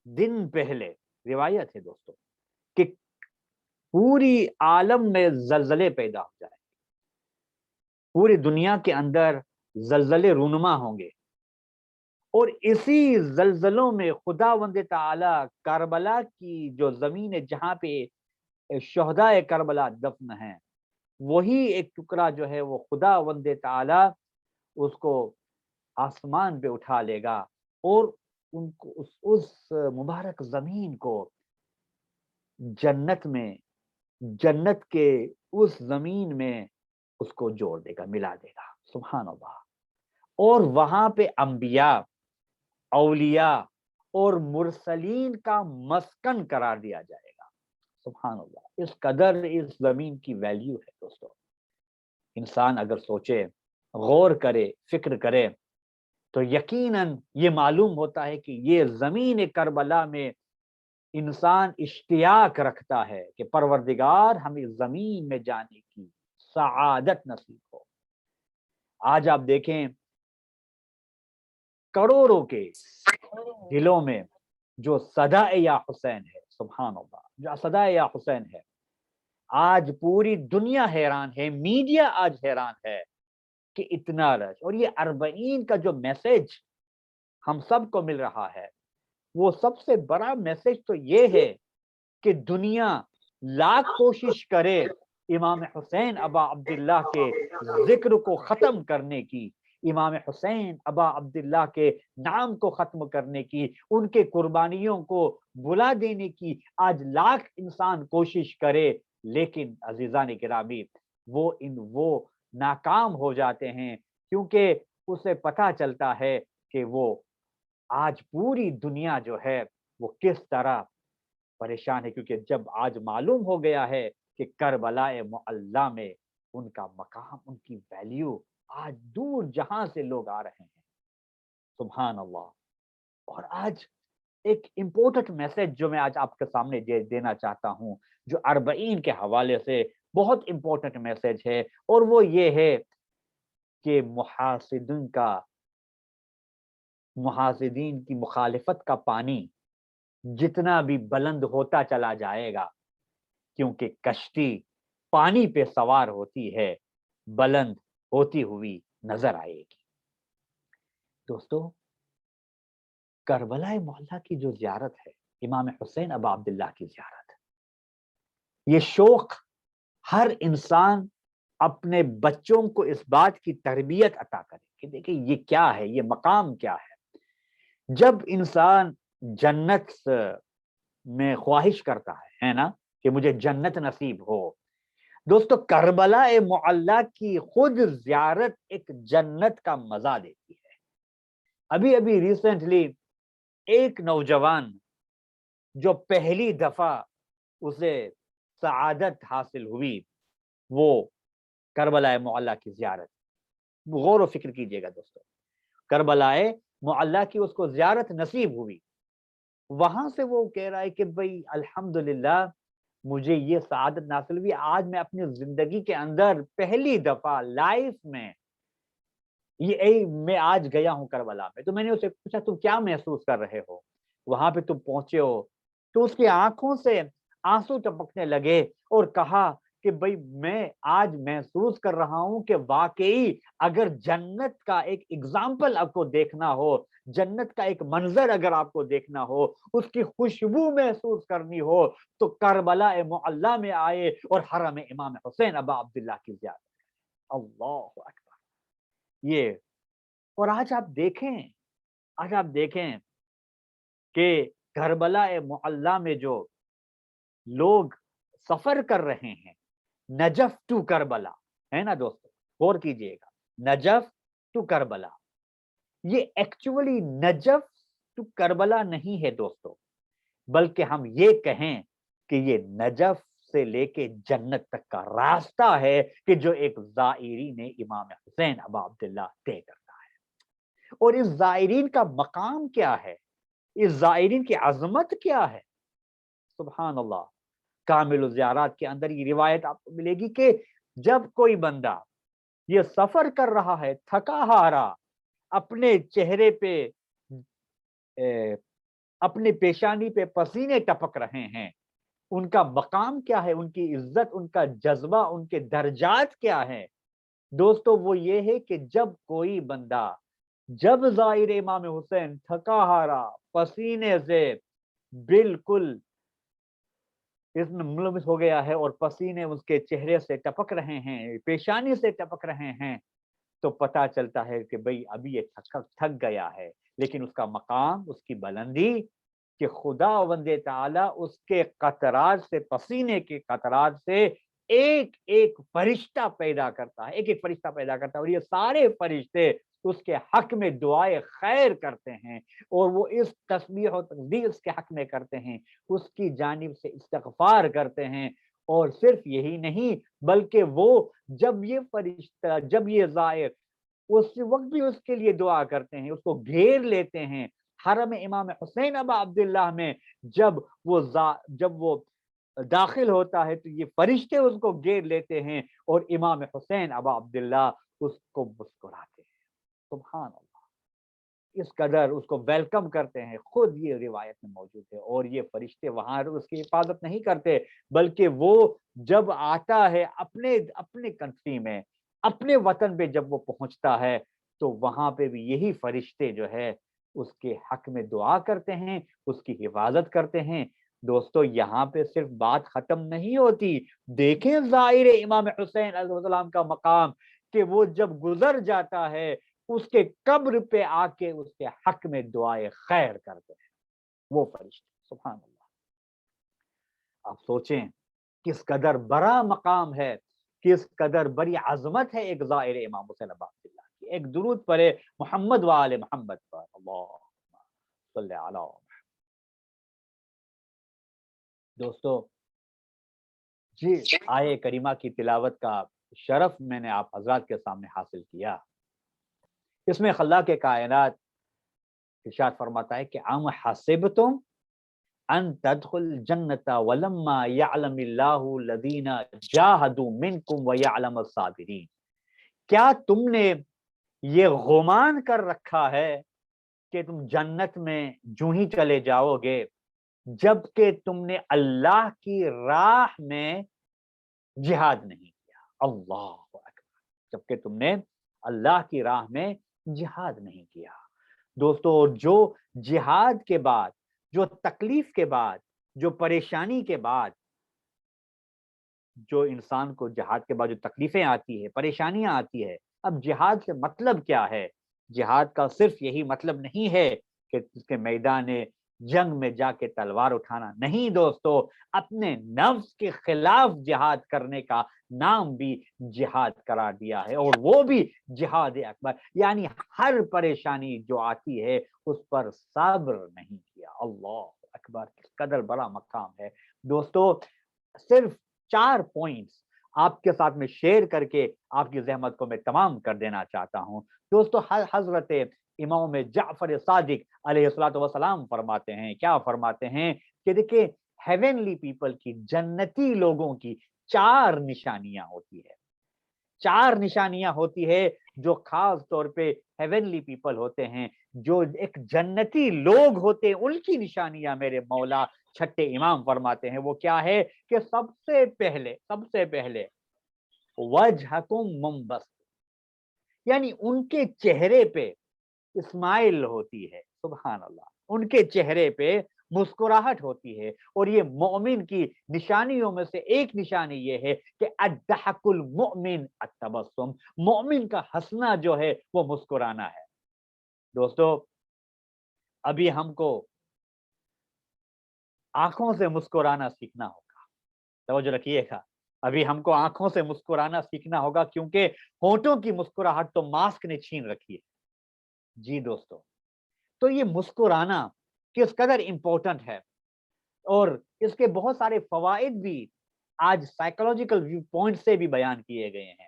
دن پہلے روایت ہے دوستو کہ پوری عالم میں زلزلے پیدا ہو جائیں گے، پوری دنیا کے اندر زلزلے رونما ہوں گے، اور اسی زلزلوں میں خداوند تعالی کربلا کی جو زمین ہے جہاں پہ شہداء کربلا دفن ہیں، وہی ایک ٹکڑا جو ہے وہ خداوند تعالی اس کو آسمان پہ اٹھا لے گا، اور ان کو اس مبارک زمین کو جنت میں، جنت کے اس زمین میں اس کو جوڑ دے گا، ملا دے گا، سبحان اللہ، اور وہاں پہ انبیاء، اولیاء اور مرسلین کا مسکن قرار دیا جائے گا، سبحان اللہ۔ اس قدر اس زمین کی ویلیو ہے دوستو۔ انسان اگر سوچے، غور کرے، فکر کرے، تو یقیناً یہ معلوم ہوتا ہے کہ یہ زمین کربلا میں انسان اشتیاق رکھتا ہے کہ پروردگار ہمیں زمین میں جانے کی سعادت نصیب ہو۔ آج آپ دیکھیں کروڑوں کے دلوں میں جو صدا یا حسین ہے، سبحان اللہ، جو صدا یا حسین ہے. آج پوری دنیا حیران ہے، میڈیا آج حیران ہے کہ اتنا رش. اور یہ 40 کا جو میسج ہم سب کو مل رہا ہے، وہ سب سے بڑا میسج تو یہ ہے کہ دنیا لاکھ کوشش کرے امام حسین ابا عبداللہ کے ذکر کو ختم کرنے کی، امام حسین ابا عبداللہ کے نام کو ختم کرنے کی، ان کے قربانیوں کو بلا دینے کی آج لاکھ انسان کوشش کرے، لیکن عزیزان گرامی وہ ناکام ہو جاتے ہیں، کیونکہ اسے پتہ چلتا ہے کہ وہ آج پوری دنیا جو ہے وہ کس طرح پریشان ہے. کیونکہ جب آج معلوم ہو گیا ہے کہ کربلا معلی میں ان کا مقام، ان کی ویلیو، آج دور جہاں سے لوگ آ رہے ہیں، سبحان اللہ. اور آج ایک امپورٹنٹ میسج جو میں آج آپ کے سامنے دینا چاہتا ہوں، جو 40 کے حوالے سے بہت امپورٹنٹ میسج ہے، اور وہ یہ ہے کہ محاسدین کی مخالفت کا پانی جتنا بھی بلند ہوتا چلا جائے گا، کیونکہ کشتی پانی پہ سوار ہوتی ہے، بلند ہوتی ہوئی نظر آئے گی. دوستو، کربلا معلی کی جو زیارت ہے، امام حسین ابا عبداللہ کی زیارت، یہ شوق ہر انسان اپنے بچوں کو اس بات کی تربیت عطا کرے کہ دیکھیں یہ کیا ہے، یہ مقام کیا ہے. جب انسان جنت میں خواہش کرتا ہے نا کہ مجھے جنت نصیب ہو، دوستو کربلا معلی کی خود زیارت ایک جنت کا مزہ دیتی ہے. ابھی ریسنٹلی ایک نوجوان جو پہلی دفعہ اسے سعادت حاصل ہوئی، وہ کربلا معلی کی زیارت، غور و فکر کیجئے گا دوستو، کربلا معلی کی اس کو زیارت نصیب ہوئی. وہاں سے وہ کہہ رہا ہے کہ بھئی الحمدللہ مجھے یہ سعادت حاصل ہوئی، آج میں اپنی زندگی کے اندر پہلی دفعہ لائف میں میں آج گیا ہوں کربلا میں. تو میں نے اسے پوچھا تم کیا محسوس کر رہے ہو، وہاں پہ تم پہنچے ہو؟ تو اس کی آنکھوں سے آنسو ٹپکنے لگے اور کہا کہ بھئی میں آج محسوس کر رہا ہوں کہ واقعی اگر جنت کا ایک ایگزامپل آپ کو دیکھنا ہو، جنت کا ایک منظر اگر آپ کو دیکھنا ہو، اس کی خوشبو محسوس کرنی ہو، تو کربلا معلی میں آئے اور حرم امام حسین ابا عبداللہ کی زیارت. اللہ اکبر. یہ اور آج آپ دیکھیں کہ کربلا معلی میں جو لوگ سفر کر رہے ہیں، نجف ٹو کربلا ہے نا دوستو، غور کیجئے گا، نجف ٹو کربلا، یہ ایکچولی نجف ٹو کربلا نہیں ہے دوستو، بلکہ ہم یہ کہیں کہ یہ نجف سے لے کے جنت تک کا راستہ ہے کہ جو ایک زائرین امام حسین ابا عبداللہ طے کرتا ہے. اور اس زائرین کا مقام کیا ہے، اس زائرین کی عظمت کیا ہے، سبحان اللہ. کامل الزیارات کے اندر یہ روایت آپ کو ملے گی کہ جب کوئی بندہ یہ سفر کر رہا ہے تھکا ہارا، اپنے چہرے پہ اپنے پیشانی پہ پسینے ٹپک رہے ہیں، ان کا مقام کیا ہے، ان کی عزت، ان کا جذبہ، ان کے درجات کیا ہیں دوستو؟ وہ یہ ہے کہ جب کوئی بندہ، جب زائر امام حسین تھکا ہارا پسینے سے بالکل اس میں ملوث ہو گیا ہے اور پسینے اس کے چہرے سے ٹپک رہے ہیں، پیشانی سے ٹپک رہے ہیں، تو پتہ چلتا ہے کہ بھئی ابھی یہ تھک گیا ہے. لیکن اس کا مقام، اس کی بلندی کہ خداوند تعالی اس کے قطرات سے، پسینے کے قطرات سے ایک ایک فرشتہ پیدا کرتا ہے، ایک ایک فرشتہ پیدا کرتا ہے، اور یہ سارے فرشتے اس کے حق میں دعائے خیر کرتے ہیں، اور وہ اس تسبیح و تقدیس اس کے حق میں کرتے ہیں، اس کی جانب سے استغفار کرتے ہیں. اور صرف یہی نہیں، بلکہ وہ جب یہ فرشتہ، جب یہ زائر، اس وقت بھی اس کے لیے دعا کرتے ہیں، اس کو گھیر لیتے ہیں. حرم امام حسین ابا عبداللہ میں جب وہ داخل ہوتا ہے تو یہ فرشتے اس کو گھیر لیتے ہیں اور امام حسین ابا عبداللہ اس کو مسکراتے ہیں. سبحان اللہ. اس قدر اس کو ویلکم کرتے ہیں، خود یہ روایت میں موجود ہے. اور یہ فرشتے وہاں اس کی حفاظت نہیں کرتے، بلکہ وہ جب آتا ہے اپنے کنٹری میں، اپنے وطن پہ جب وہ پہنچتا ہے تو وہاں پہ بھی یہی فرشتے جو ہے اس کے حق میں دعا کرتے ہیں، اس کی حفاظت کرتے ہیں. دوستو یہاں پہ صرف بات ختم نہیں ہوتی. دیکھیں ظاہر امام حسین علیہ السلام کا مقام کہ وہ جب گزر جاتا ہے اس کے قبر پہ آ کے اس کے حق میں دعائے خیر کرتے ہیں وہ فرشتے. سبحان اللہ. آپ سوچیں کس قدر بڑا مقام ہے، کس قدر بڑی عظمت ہے ایک ظاہر امام حسین عباس اللہ کی. ایک درود پڑھے محمد و آل محمد پر. اللہم صلی علی محمد. دوستو جی آیے کریمہ کی تلاوت کا شرف میں نے آپ حضرات کے سامنے حاصل کیا. اس میں خلاق کائنات ارشاد فرماتا ہے کہ ام حسبتم ان تدخل الجنت ولما يعلم الله الذين جاهدوا منكم ويعلم الصابرين. کیا تم نے یہ گمان کر رکھا ہے کہ تم جنت میں جو ہی چلے جاؤ گے جبکہ تم نے اللہ کی راہ میں جہاد نہیں کیا؟ اللہ اکبر. جبکہ تم نے اللہ کی راہ میں جہاد نہیں کیا. دوستو جو جہاد کے بعد، جو تکلیف کے بعد، جو پریشانی کے بعد، جو انسان کو جہاد کے بعد جو تکلیفیں آتی ہے، پریشانیاں آتی ہے، اب جہاد سے مطلب کیا ہے؟ جہاد کا صرف یہی مطلب نہیں ہے کہ اس کے میدان جنگ میں جا کے تلوار اٹھانا. نہیں دوستو، اپنے نفس کے خلاف جہاد کرنے کا نام بھی جہاد قرار دیا ہے، اور وہ بھی جہاد اکبر. یعنی ہر پریشانی جو آتی ہے اس پر صبر نہیں کیا. اللہ اکبر. کس قدر بڑا مقام ہے. دوستو صرف 4 پوائنٹس آپ کے ساتھ میں شیئر کر کے آپ کی زحمت کو میں تمام کر دینا چاہتا ہوں. دوستو حضرت امام جعفر صادق علیہ الصلوۃ والسلام فرماتے ہیں، کیا فرماتے ہیں کہ دیکھیں ہیونلی پیپل کی، جنتی لوگوں کی 4 نشانیاں ہوتی ہے. 4 نشانیاں ہوتی ہے جو خاص طور پہ ہیونلی پیپل ہوتے ہیں، جو ایک جنتی لوگ ہوتے ہیں. ان کی نشانیاں میرے مولا چھٹے امام فرماتے ہیں. وہ کیا ہے کہ سب سے پہلے وجہکم منبسط، یعنی ان کے چہرے پہ اسمائل ہوتی ہے. سبحان اللہ. ان کے چہرے پہ مسکراہٹ ہوتی ہے. اور یہ مومن کی نشانیوں میں سے ایک نشانی یہ ہے کہ الضحک المؤمن التبسم، مومن کا ہنسنا جو ہے وہ مسکرانا ہے. دوستو ابھی ہم کو آنکھوں سے مسکرانا سیکھنا ہوگا. توجہ رکھیے گا، ابھی ہم کو آنکھوں سے مسکرانا سیکھنا ہوگا، کیونکہ ہونٹوں کی مسکراہٹ تو ماسک نے چھین رکھی ہے. جی دوستو، تو یہ مسکرانا کس قدر امپورٹنٹ ہے، اور اس کے بہت سارے فوائد بھی آج سائیکولوجیکل ویو پوائنٹ سے بھی بیان کیے گئے ہیں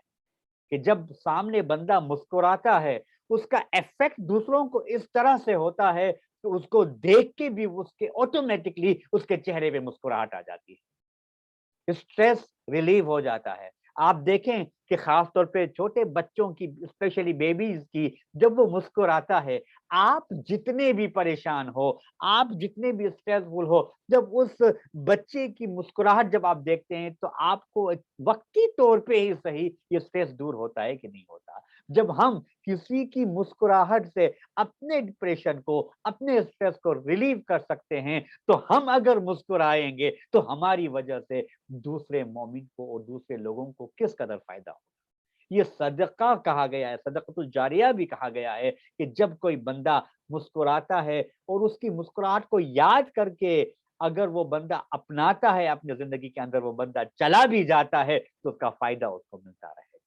کہ جب سامنے بندہ مسکراتا ہے اس کا ایفیکٹ دوسروں کو اس طرح سے ہوتا ہے کہ اس کو دیکھ کے بھی اس کے آٹومیٹکلی اس کے چہرے پہ مسکراہٹ آ جاتی ہے، اسٹریس ریلیو ہو جاتا ہے. آپ دیکھیں کہ خاص طور پہ چھوٹے بچوں کی، اسپیشلی بیبیز کی، جب وہ مسکراتا ہے، آپ جتنے بھی پریشان ہو، آپ جتنے بھی اسٹریسفل ہو، جب اس بچے کی مسکراہٹ جب آپ دیکھتے ہیں تو آپ کو وقتی طور پہ ہی صحیح یہ اسٹریس دور ہوتا ہے کہ نہیں ہوتا. جب ہم کسی کی مسکراہٹ سے اپنے ڈپریشن کو، اپنے اسٹریس کو ریلیو کر سکتے ہیں، تو ہم اگر مسکرائیں گے تو ہماری وجہ سے دوسرے مومن کو اور دوسرے لوگوں کو کس قدر فائدہ ہوگا. یہ صدقہ کہا گیا ہے، صدقۃ الجاریہ بھی کہا گیا ہے کہ جب کوئی بندہ مسکراتا ہے اور اس کی مسکراہٹ کو یاد کر کے اگر وہ بندہ اپناتا ہے اپنی زندگی کے اندر، وہ بندہ چلا بھی جاتا ہے تو اس کا فائدہ اس کو ملتا رہے گا.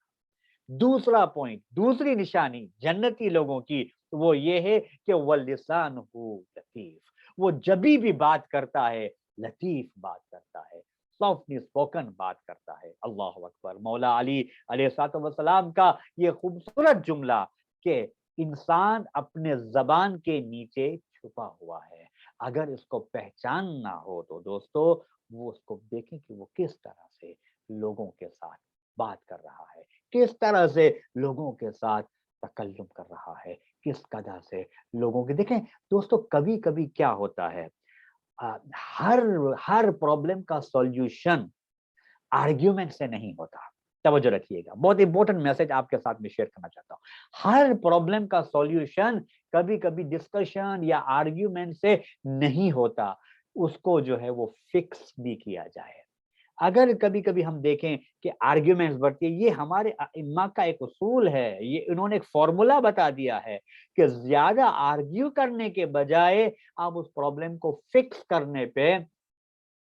دوسرا پوائنٹ، دوسری نشانی جنتی لوگوں کی وہ یہ ہے کہ وَلِسَانُهُ لَطِیف، وہ جبھی بھی بات کرتا ہے لطیف بات کرتا ہے، سافٹلی اسپوکن بات کرتا ہے. اللہ اکبر. مولا علی علیہ السلام کا یہ خوبصورت جملہ کہ انسان اپنے زبان کے نیچے چھپا ہوا ہے، اگر اس کو پہچاننا ہو تو دوستو وہ اس کو دیکھیں کہ وہ کس طرح سے لوگوں کے ساتھ بات کر رہا ہے، کس طرح سے لوگوں کے ساتھ تکلم کر رہا ہے، کس قدر سے لوگوں کے دیکھیں دوستو کبھی کبھی کیا ہوتا ہے ہر پرابلم کا سولوشن آرگیومنٹ سے نہیں ہوتا. توجہ رکھیے گا, بہت امپورٹنٹ میسج آپ کے ساتھ میں شیئر کرنا چاہتا ہوں. ہر پرابلم کا سولوشن کبھی کبھی ڈسکشن یا آرگیومنٹ سے نہیں ہوتا, اس کو جو ہے وہ فکس بھی کیا جائے. اگر کبھی کبھی ہم دیکھیں کہ آرگیومنٹس بڑھتی ہے, یہ ہمارے ائمہ کا ایک اصول ہے, یہ انہوں نے ایک فارمولا بتا دیا ہے کہ زیادہ آرگیو کرنے کے بجائے آپ اس پرابلم کو فکس کرنے پہ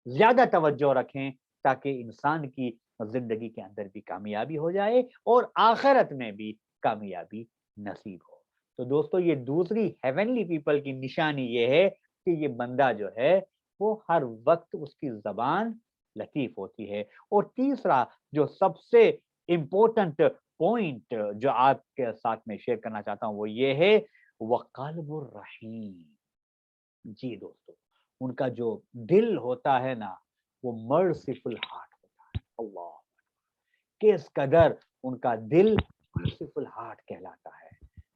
زیادہ توجہ رکھیں تاکہ انسان کی زندگی کے اندر بھی کامیابی ہو جائے اور آخرت میں بھی کامیابی نصیب ہو. تو دوستو یہ دوسری ہیونلی پیپل کی نشانی یہ ہے کہ یہ بندہ جو ہے وہ ہر وقت اس کی زبان لطیف ہوتی ہے. اور تیسرا جو سب سے امپورٹنٹ پوائنٹ جو آپ کے ساتھ میں شیئر کرنا چاہتا ہوں وہ یہ ہے وقلب الرحیم. جی دوستو ان کا جو دل ہوتا ہے نا وہ مرسیفل ہارٹ ہوتا ہے. اللہ کس قدر ان کا دل مرسیفل ہارٹ کہلاتا ہے.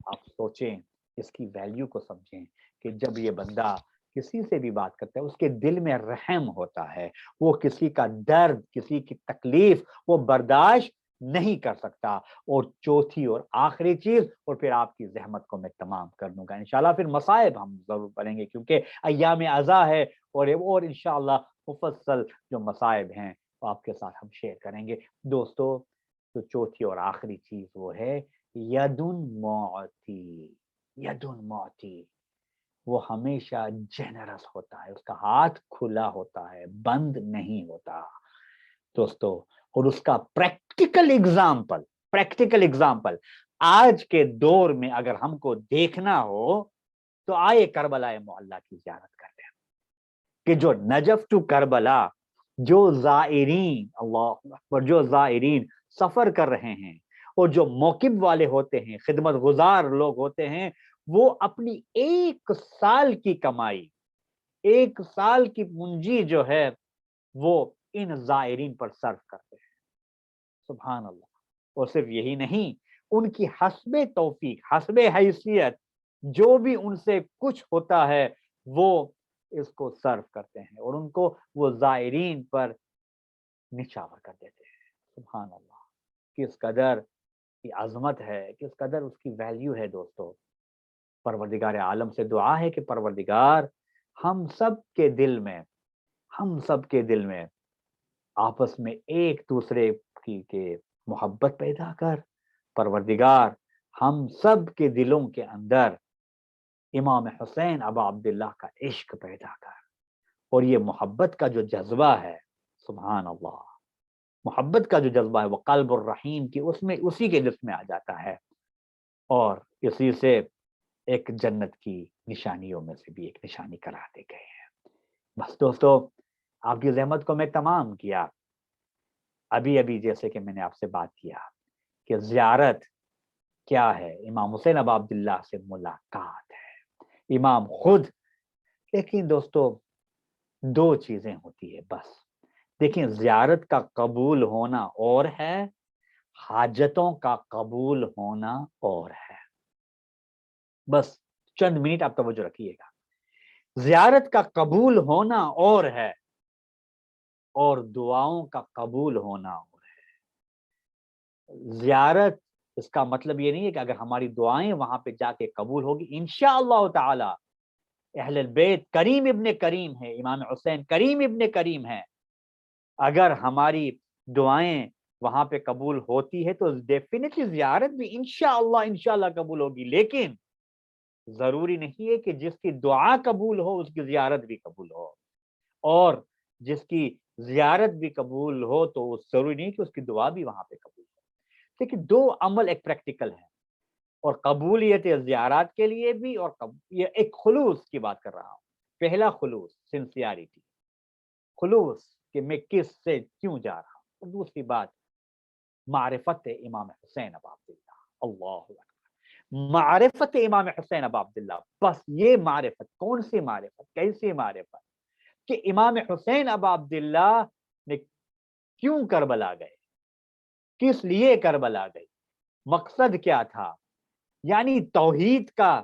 آپ سوچیں, اس کی ویلیو کو سمجھیں کہ جب یہ بندہ کسی سے بھی بات کرتا ہے اس کے دل میں رحم ہوتا ہے, وہ کسی کا درد کسی کی تکلیف وہ برداشت نہیں کر سکتا. اور چوتھی اور آخری چیز, اور پھر آپ کی زحمت کو میں تمام کر دوں گا انشاءاللہ, پھر مصائب ہم ضرور پڑھیں گے کیونکہ ایام عزا ہے اور انشاءاللہ مفصل جو مصائب ہیں وہ آپ کے ساتھ ہم شیئر کریں گے. دوستو تو چوتھی اور آخری چیز وہ ہے یدن معطی. یدن معطی وہ ہمیشہ جنرس ہوتا ہے, اس کا ہاتھ کھلا ہوتا ہے, بند نہیں ہوتا دوستو. اور اس کا پریکٹیکل ایگزامپل آج کے دور میں اگر ہم کو دیکھنا ہو تو آئے کربلا معلی کی زیارت کرتے ہیں کہ جو نجف ٹو کربلا جو زائرین اللہ اکبر جو زائرین سفر کر رہے ہیں اور جو موقف والے ہوتے ہیں خدمت گزار لوگ ہوتے ہیں وہ اپنی 1 سال کی کمائی 1 سال کی پونجی جو ہے وہ ان زائرین پر صرف کرتے ہیں. سبحان اللہ. اور صرف یہی نہیں, ان کی حسب توفیق حسب حیثیت جو بھی ان سے کچھ ہوتا ہے وہ اس کو صرف کرتے ہیں اور ان کو وہ زائرین پر نچھاور کر دیتے ہیں. سبحان اللہ کس قدر کی عظمت ہے, کس قدر اس کی ویلیو ہے دوستو. پروردگار عالم سے دعا ہے کہ پروردگار ہم سب کے دل میں آپس میں ایک دوسرے کی محبت پیدا کر. پروردگار ہم سب کے دلوں کے اندر امام حسین ابا عبداللہ کا عشق پیدا کر. اور یہ محبت کا جو جذبہ ہے سبحان اللہ, محبت کا جو جذبہ ہے وہ قلب الرحیم کی اسی کے جسم میں آ جاتا ہے اور اسی سے ایک جنت کی نشانیوں میں سے بھی ایک نشانی قرار دے گئے ہیں. بس دوستو آپ کی زحمت کو میں تمام کیا. ابھی جیسے کہ میں نے آپ سے بات کیا کہ زیارت کیا ہے, امام حسین ابا عبداللہ سے ملاقات ہے, امام خود. لیکن دوستو 2 چیزیں ہوتی ہے بس. دیکھیں زیارت کا قبول ہونا اور ہے, حاجتوں کا قبول ہونا اور ہے. بس چند منٹ آپ توجہ رکھیے گا. زیارت کا قبول ہونا اور ہے اور دعاؤں کا قبول ہونا اور ہے. زیارت اس کا مطلب یہ نہیں ہے کہ اگر ہماری دعائیں وہاں پہ جا کے قبول ہوگی انشاءاللہ تعالی. اہل البیت کریم ابن کریم ہے, امام حسین کریم ابن کریم ہے. اگر ہماری دعائیں وہاں پہ قبول ہوتی ہے تو ڈیفینیٹلی زیارت بھی انشاءاللہ قبول ہوگی. لیکن ضروری نہیں ہے کہ جس کی دعا قبول ہو اس کی زیارت بھی قبول ہو, اور جس کی زیارت بھی قبول ہو تو ضروری نہیں کہ اس کی دعا بھی وہاں پہ قبول ہو. لیکن 2 عمل ایک پریکٹیکل ہے, اور قبولیت زیارات کے لیے بھی, اور یہ ایک خلوص کی بات کر رہا ہوں. پہلا خلوص سنسیئرٹی, خلوص کہ میں کس سے کیوں جا رہا ہوں. اور دوسری بات معرفت امام حسین ابا عبداللہ. اللہ اکبر, معرفت امام حسین ابا عبداللہ. بس یہ معرفت, کون سی معرفت, کیسی معرفت کہ امام حسین ابا عبداللہ نے کیوں کربلا گئے, کس لیے کربلا گئے, مقصد کیا تھا, یعنی توحید کا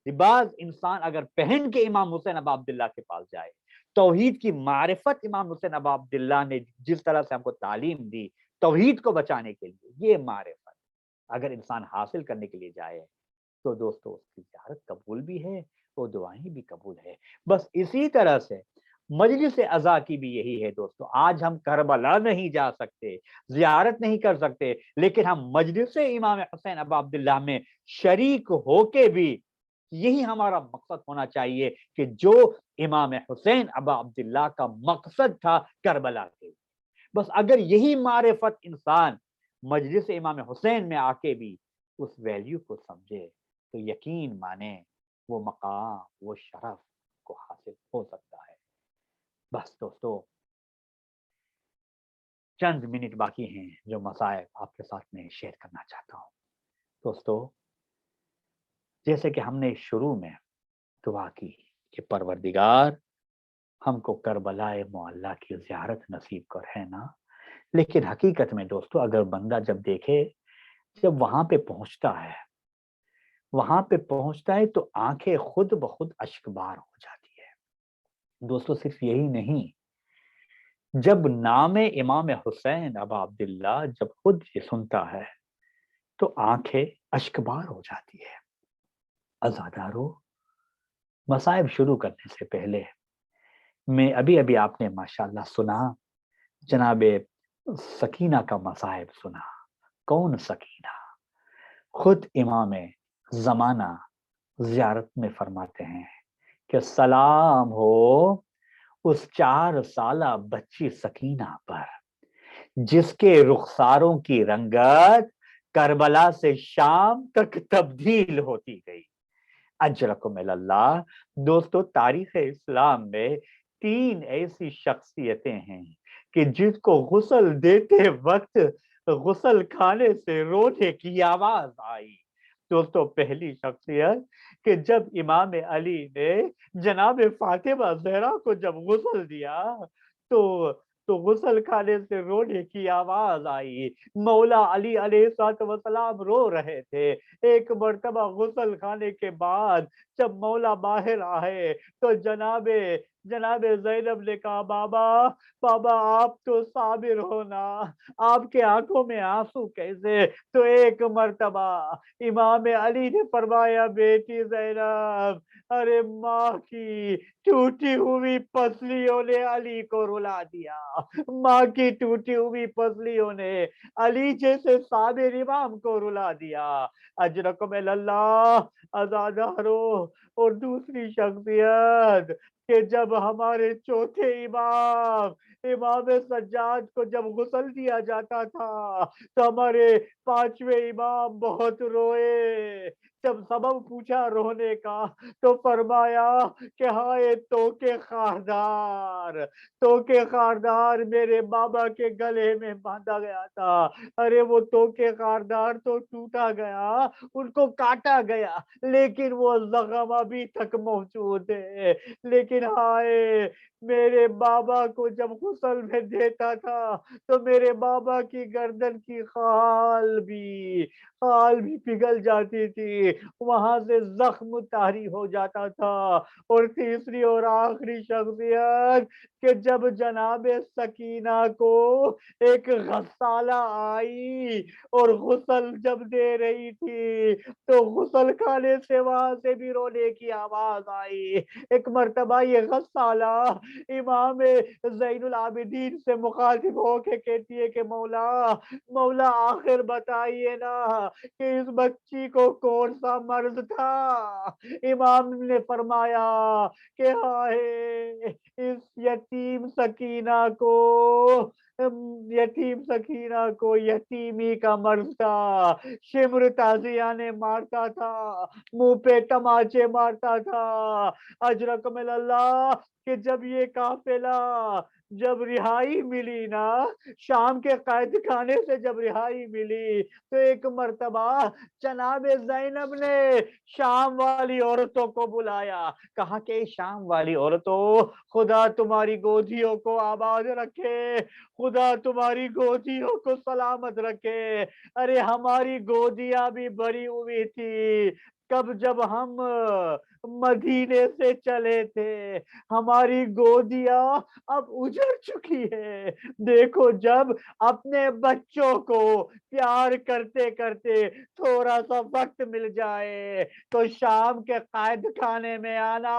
لباس انسان اگر پہن کے امام حسین ابا عبداللہ کے پاس جائے، توحید کی معرفت امام حسین ابا عبداللہ نے جس طرح سے ہم کو تعلیم دی توحید کو بچانے کے لیے، یہ معرفت اگر انسان حاصل کرنے کے لیے جائے تو دوستو اس کی زیارت قبول بھی ہے اور دعائیں بھی قبول ہے۔ بس اسی طرح سے مجلس عزا کی بھی یہی ہے دوستو، آج ہم کربلا نہیں جا سکتے، زیارت نہیں کر سکتے، لیکن ہم مجلس امام حسین ابا عبداللہ میں شریک ہو کے بھی یہی ہمارا مقصد ہونا چاہیے کہ جو امام حسین ابا عبداللہ کا مقصد تھا کربلا کے، بس اگر یہی معرفت انسان مجلس امام حسین میں آ کے بھی اس ویلیو کو سمجھے تو یقین مانے وہ مقام وہ شرف کو حاصل ہو سکتا ہے۔ بس دوستو چند منٹ باقی ہیں جو مسائل آپ کے ساتھ میں شیئر کرنا چاہتا ہوں۔ دوستو جیسے کہ ہم نے شروع میں دعا کی کہ پروردگار ہم کو کربلا معلیٰ کی زیارت نصیب کر، ہے نا؟ لیکن حقیقت میں دوستو اگر بندہ جب دیکھے، جب وہاں پہ پہنچتا ہے تو آنکھیں خود بخود اشکبار ہو جاتی ہے۔ دوستو صرف یہی نہیں، جب نام امام حسین ابا عبداللہ جب خود یہ سنتا ہے تو آنکھیں اشکبار ہو جاتی ہے۔ عزادارو، مصائب شروع کرنے سے پہلے میں ابھی آپ نے ماشاءاللہ سنا، جناب سکینہ کا مصائب سنا۔ کون سکینہ؟ خود امام زمانہ زیارت میں فرماتے ہیں کہ سلام ہو اس 4 سالہ بچی سکینہ پر جس کے رخساروں کی رنگت کربلا سے شام تک تبدیل ہوتی گئی۔ اجرکم اللہ۔ دوستو تاریخ اسلام میں 3 ایسی شخصیتیں ہیں کہ جس کو غسل دیتے وقت غسل کھانے سے رونے کی آواز آئی۔ دوستو پہلی شخصیت کہ جب امام علی نے جناب فاطمہ زہرا کو جب غسل دیا تو غسل کھانے سے رونے کی آواز آئی۔ مولا علی علیہ السلام رو رہے تھے۔ ایک مرتبہ غسل کھانے کے بعد جب مولا باہر آئے تو جناب زینب نے کہا بابا آپ تو صابر ہونا، آپ کے آنکھوں میں آنسو کیسے؟ تو ایک مرتبہ امام علی نے فرمایا بیٹی زینب، ارے ماں کی ٹوٹی ہوئی پسلیوں نے علی کو رلا دیا، ماں کی ٹوٹی ہوئی پسلیوں نے علی جیسے صابر امام کو رلا دیا۔ اجرکم اللہ۔ عزادارو، اور دوسری شخصیت کہ جب ہمارے چوتھے امام سجاد کو جب غسل دیا جاتا تھا تو ہمارے 5ویں امام بہت روئے۔ جب سبب پوچھا رونے کا تو فرمایا کہ ہائے تو کے خاردار میرے بابا کے گلے میں باندھا گیا تھا، ارے وہ تو کے خاردار تو ٹوٹا گیا، ان کو کاٹا گیا، لیکن وہ زخم ابھی تک موجود ہے۔ لیکن ہائے میرے بابا کو جب غسل میں دیتا تھا تو میرے بابا کی گردن کی خال بھی پگھل جاتی تھی، وہاں سے زخم طاری ہو جاتا تھا۔ اور تیسری اور آخری شخصیت کہ جب جناب سکینہ کو ایک غسالہ آئی اور غسل جب دے رہی تھی تو غسل کھانے سے وہاں سے بھی رونے کی آواز آئی۔ ایک مرتبہ یہ غسالہ امام زین العابدین سے مخاطب ہو کے کہتی ہے کہ مولا آخر بتائیے نا کہ اس بچی کو کون سا مرض تھا؟ امام نے فرمایا کہ ہائے اس یتیم سکینہ کو یتیمی کا مرض تھا، شمر تازیانے مارتا تھا، منہ پہ تماچے مارتا تھا۔ اجرکم اللہ کہ جب یہ قافلہ جب رہائی ملی نا، شام کے قید خانے سے جب رہائی ملی تو ایک مرتبہ جناب زینب نے شام والی عورتوں کو بلایا، کہا کہ شام والی عورتوں خدا تمہاری گودیوں کو آباد رکھے خدا تمہاری گودیوں کو سلامت رکھے. ارے ہماری گودیاں بھی بھری ہوئی تھی کب جب ہم مدینے سے چلے تھے. ہماری گودیاں اب اجڑ چکی ہے. دیکھو جب اپنے بچوں کو پیار کرتے کرتے تھوڑا سا وقت مل جائے تو شام کے قائد خانے میں آنا.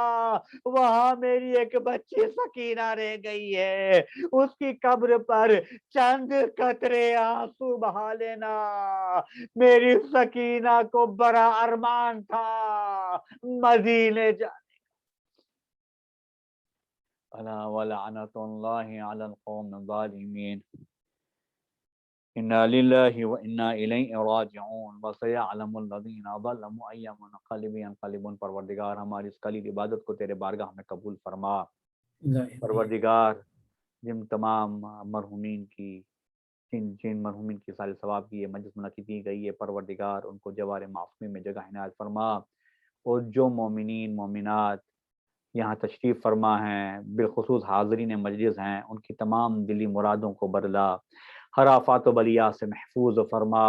وہاں میری ایک بچی سکینہ رہ گئی ہے, اس کی قبر پر چند قطرے آنسو بہا لینا. میری سکینہ کو بڑا ارمان تھا مدینے جانے. الا ولعنۃ اللہ علی القوم الظالمین. انا للہ و انا الیہ راجعون. وسیعلم الذین ظلموا ای منقلب ینقلبون. پروردگار ہماری اس قلیل عبادت کو تیرے بارگاہ میں قبول فرما. پروردگار جن تمام مرحومین کی جن مرحومین کی سال ثواب کی یہ مجلس منعقد کی گئی ہے, پروردگار ان کو جوار معصومی میں جگہ عنایت فرما. اور جو مومنین مومنات یہاں تشریف فرما ہیں, بالخصوص حاضرین مجلس ہیں, ان کی تمام دلی مرادوں کو بدلا, ہر آفات و بلیات سے محفوظ فرما.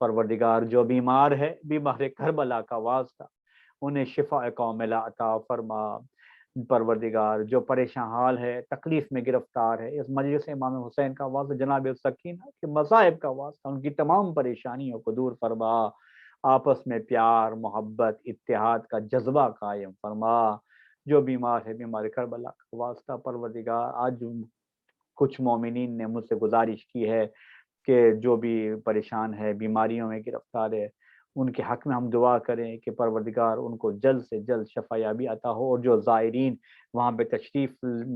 پروردگار جو بیمار ہے, بیمار کربلا کا واسطہ انہیں شفاء کاملہ عطا فرما. پروردگار جو پریشان حال ہے, تکلیف میں گرفتار ہے, اس مجلس امام حسین کا واسطہ, جناب سکینہ کے مصائب کا واسطہ, ان کی تمام پریشانیوں کو دور فرما. آپس میں پیار محبت اتحاد کا جذبہ قائم فرما. جو بیمار ہے, بیمار کربلا کا واسطہ, پروردگار آج کچھ مومنین نے مجھ سے گزارش کی ہے کہ جو بھی پریشان ہے, بیماریوں میں گرفتار ہے, ان کے حق میں ہم دعا کریں کہ پروردگار ان کو جلد سے جلد شفا یابی عطا ہو. اور جو زائرین وہاں پہ تشریف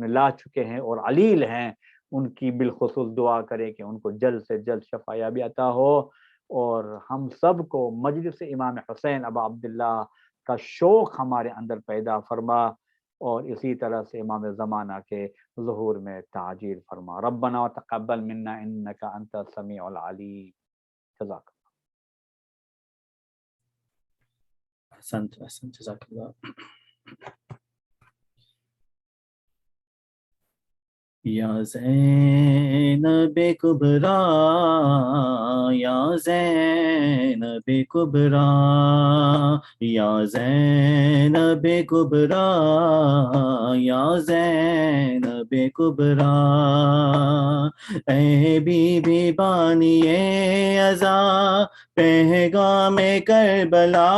لا چکے ہیں اور علیل ہیں, ان کی بالخصوص دعا کریں کہ ان کو جلد سے جلد شفا یابی عطا ہو. اور ہم سب کو مجلس امام حسین ابا عبداللہ کا شوق ہمارے اندر پیدا فرما, اور اسی طرح سے امام زمانہ کے ظہور میں تعجیل فرما. ربنا تقبل منا انک انت السمیع العلیم. جزاک احسنت احسنت جزاک اللہ. یا زینب کبریٰ یا زینب کبریٰ یا زینب کبریٰ یا زینب کبریٰ. اے بی بی بانی عزا پیغام کربلا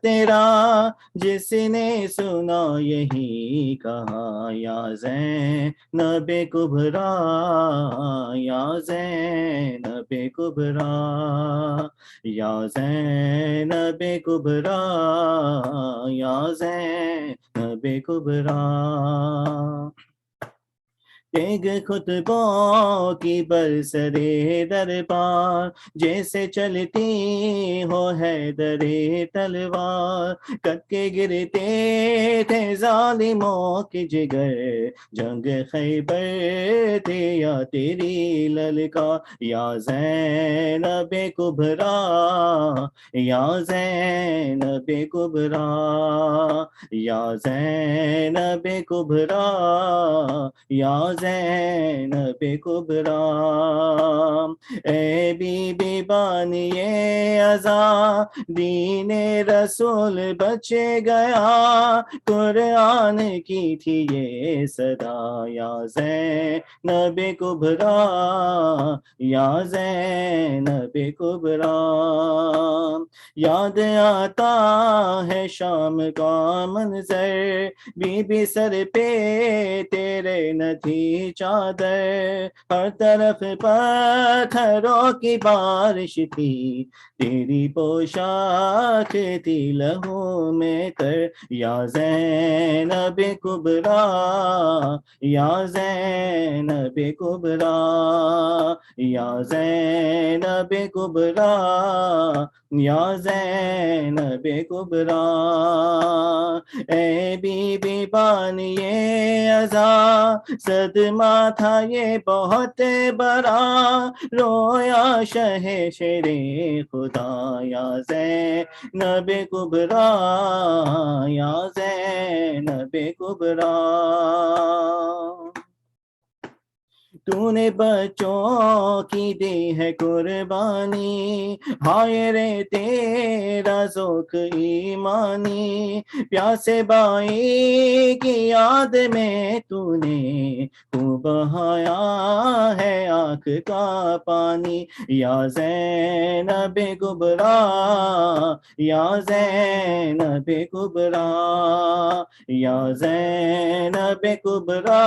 تیرا, جس نے سنا یہی کہا یا زینب کبریٰ یا زینب کبریٰ یا زینب کبریٰ یا زینب کبریٰ. ایک خطبوں کی برسرے دربار, جیسے چلتی ہو حیدر تلوار, کٹ کے گرتے تھے ظالموں کی جگر, جنگ خیبر تھے یا تیری للکار. یا زینب کبریٰ یا زینب کبریٰ یا زینب کبریٰ یا زینب کبریٰ. اے بی بی بانی عزا دین رسول بچ گیا, قرآن کی تھی یہ صدا. یا زینب کبریٰ یا زینب کبریٰ. یاد آتا ہے شام کا منظر, بی بی سر پہ تیرے نہ تھی چادر, ہر طرف پتھروں کی بارش تھی, تیری پوشاک تھی لہو میں تر. یا زینب کبریٰ یا زینب کبریٰ یا زینب کبریٰ یا زینب کبریٰ. اے بی بی بانی عزا صدمہ تھا یہ بہت بڑا, رویا شہ شیر خدا. یا زینب کبریٰ یا زینب کبریٰ. تو نے بچوں کی دی ہے قربانی، ہائے رے تیرا ذوق ایمانی، پیاسے بائی کی یاد میں تو نے خوب بہایا ہے آنکھ کا پانی، یا زینب کبریٰ یا زینب کبریٰ یا زینب کبریٰ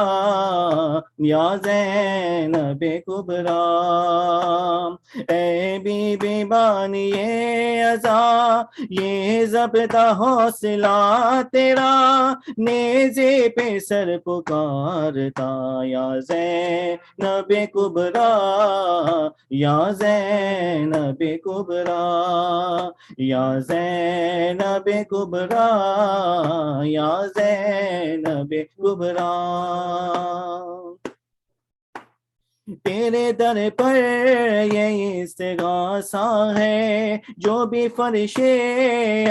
یا زینب کبریٰ، اے بی بی بانی عزا یہ ضبطہ حوصلہ تیرا، نیزے پہ سر پکارتا، یا زینب کبریٰ یا زینب کبریٰ یا زینب کبریٰ یا زینب کبریٰ، تیرے در پر یہ استغاثہ ہے، جو بھی فرش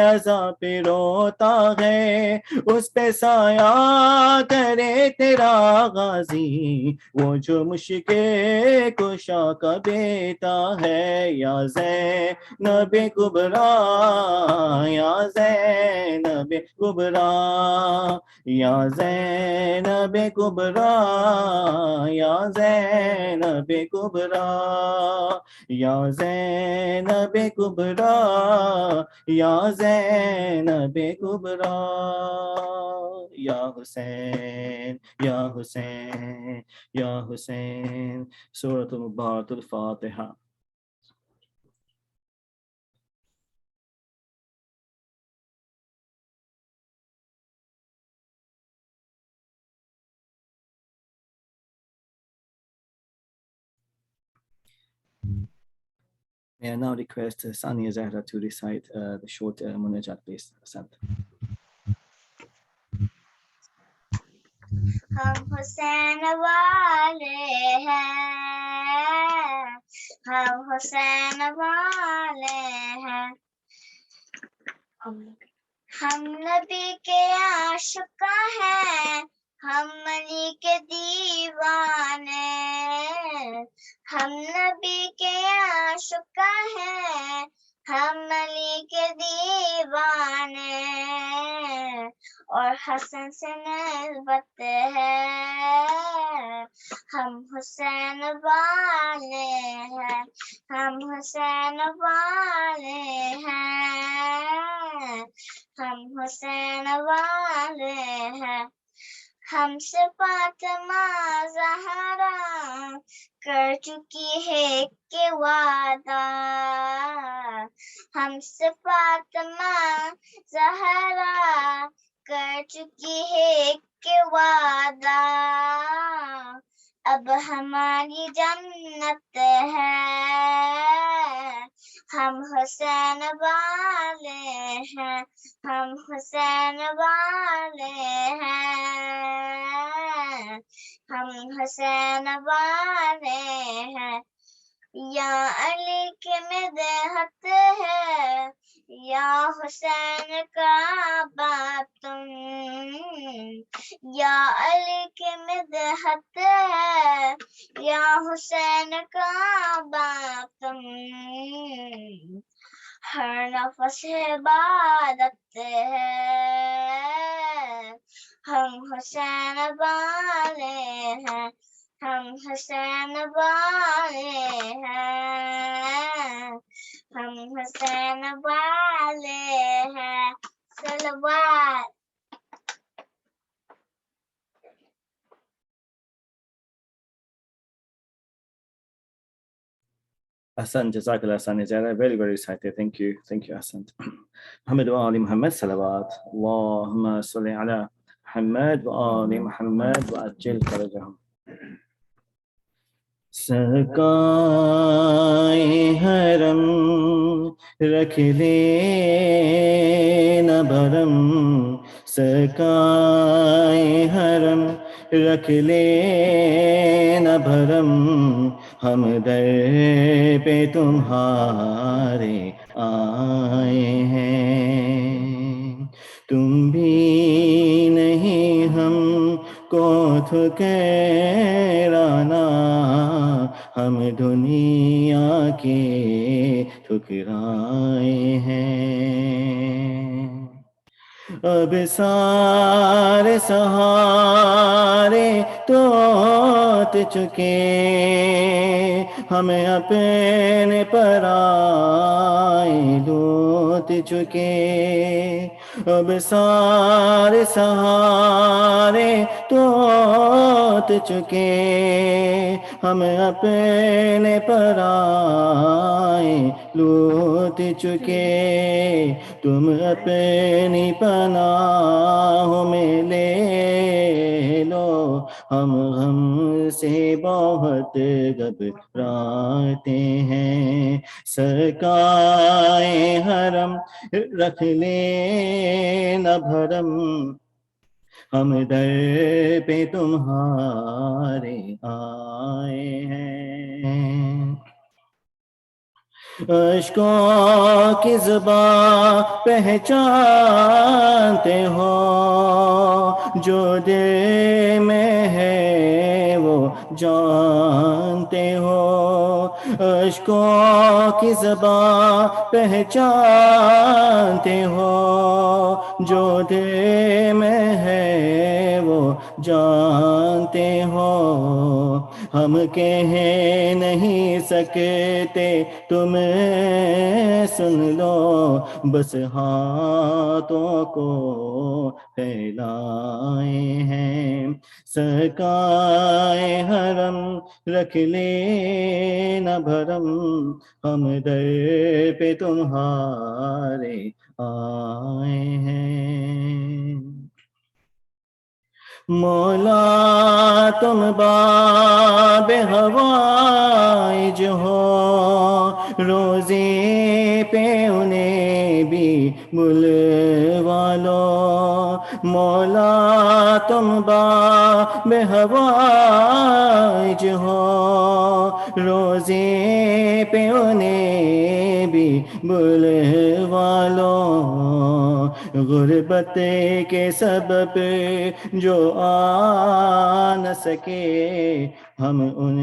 عزا پہ روتا ہے، اس پہ سایہ کرے تیرا غازی، وہ جو مشکل کشا کا بیٹا ہے، یا زینب کبریٰ یا زینب کبریٰ یا زینب کبریٰ یا زینب کبریٰ یا زینب کبریٰ یا زینب کبریٰ، یا حسین یا حسین یا حسین۔ سورۃ المبارکۃ الفاتحہ۔ May I now request Sania Zahra to recite the short munajat, please. Asante. ہم حسین والے ہیں، ہم حسین والے ہیں، ہم نبی کے عاشق ہیں، ہم علی کے دیوانے، ہم نبی کے عاشق ہیں، ہم علی کے دیوانے، اور حسن سے نسبت ہے، ہم حسین والے ہیں، ہم حسین والے ہیں، ہم حسین والے ہیں، ہم سے فاطمہ زہرا کر چکی ہے کہ وعدہ، ہم سے فاطمہ زہرا کر چکی ہے کہ وعدہ، اب ہماری جنت ہے، ہم حسین والے ہیں، ہم حسین والے ہیں، ہم حسین والے ہیں، یا علی کی مدحت ہے، یا حسین کا باپ تم، یا علی کی مدحت ہے، یا حسین کا باپ تم، ہر نفس عبادت ہے، ہم حسین والے ہیں، ہم حسین والے ہیں، ہم حسین والے ہیں، صلوات۔ Ahsan, Jazakallah Sania Zahra, very recited. Thank you, Ahsan. Muhammad wa ali Muhammad salawat. Allahumma salli ala Muhammad wa ali Muhammad wa ajil farajahum. سرکائے حرم رکھ لے نہ بھرم، سرکائے حرم رکھ لے نہ بھرم، ہم در پہ تمہارے آئے ہیں، تم بھی نہیں ہم کو ٹھکرانا دنیا کے ٹھکرائے ہیں، اب سارے سہارے توت چکے، ہمیں اپنے پرائے لوٹ چکے، اب سارے سہارے توت چکے، ہمیں اپنے پرائے لوٹ چکے، تم اپنی پناہوں میں لے لو، ہم غم سے بہت گھبراتے ہیں، سرکائے حرم رکھ لیں نہ بھرم، ہم در پہ تمہارے آئے ہیں، اشکوں کی زبان پہچانتے ہو، جو دل میں ہے وہ جانتے ہو، اشکوں کی زبان پہچانتے ہو، جو دل میں ہے وہ جانتے ہو، ہم کہہ نہیں سکتے تم سن لو، بس ہاتھوں کو پھیلائے ہیں، سرکائے حرم رکھ لے نہ بھرم، ہم در پہ تمہارے آئے ہیں، مولا تم باب ہوائج ہو، روزے پہ انہیں بھی بلوا لو، مولا تم باب ہوائج ہو، روزے پہ انہیں بھی بلوا لو، غربت کے سبب جو آ نہ سکے، ہم ان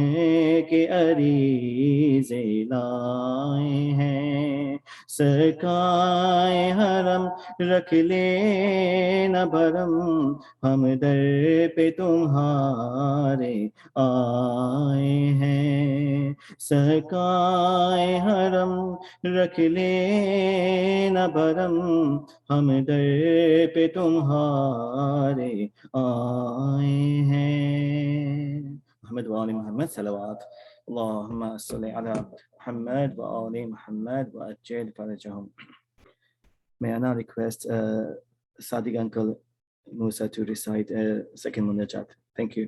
کے عریضے لائے ہیں، سرکائے حرم رکھ لے نہ بھرم، ہم در پہ تمہارے آئے ہیں، سرکائے حرم رکھ لے نہ بھرم، ہم در پہ تمہارے آئے ہیں، محمد وآل محمد صلوات، اللہم صلی علی محمد وآل محمد وعجل فرجہم. May I now request Sadiq Uncle Musa to recite second munajat. Thank you.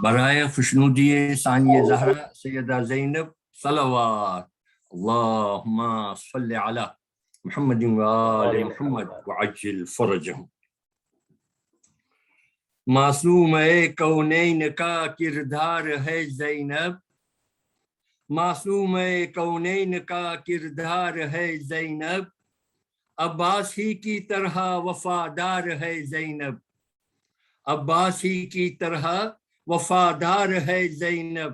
برائے خوشنودی ثانی زہرا سیدہ زینب صلوات، اللہم صلی علی محمد وآل محمد وعجل فرجہم. معصوم کونین کا کردار ہے زینب، معصوم کونین کا کردار ہے زینب، عباس ہی کی طرح وفادار ہے زینب، عباس ہی کی طرح وفادار ہے زینب،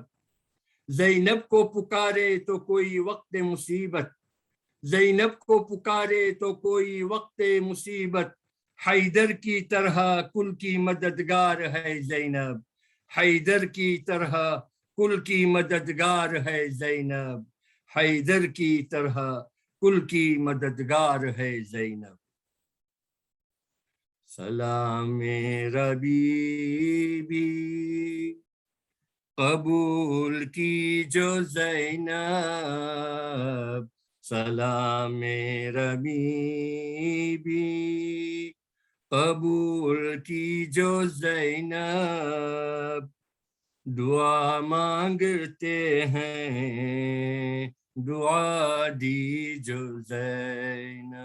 زینب کو پکارے تو کوئی وقت مصیبت، زینب کو پکارے تو کوئی وقت مصیبت، حیدر کی طرح کل کی مددگار ہے زینب، حیدر کی طرح کل کی مددگار ہے زینب، حیدر کی طرح کل کی مددگار ہے زینب. سلام ربی بھی قبول کی جو زینب، سلام ربی بھی قبول کی جو زینب، دعا مانگتے ہیں دعا دی جو زینب،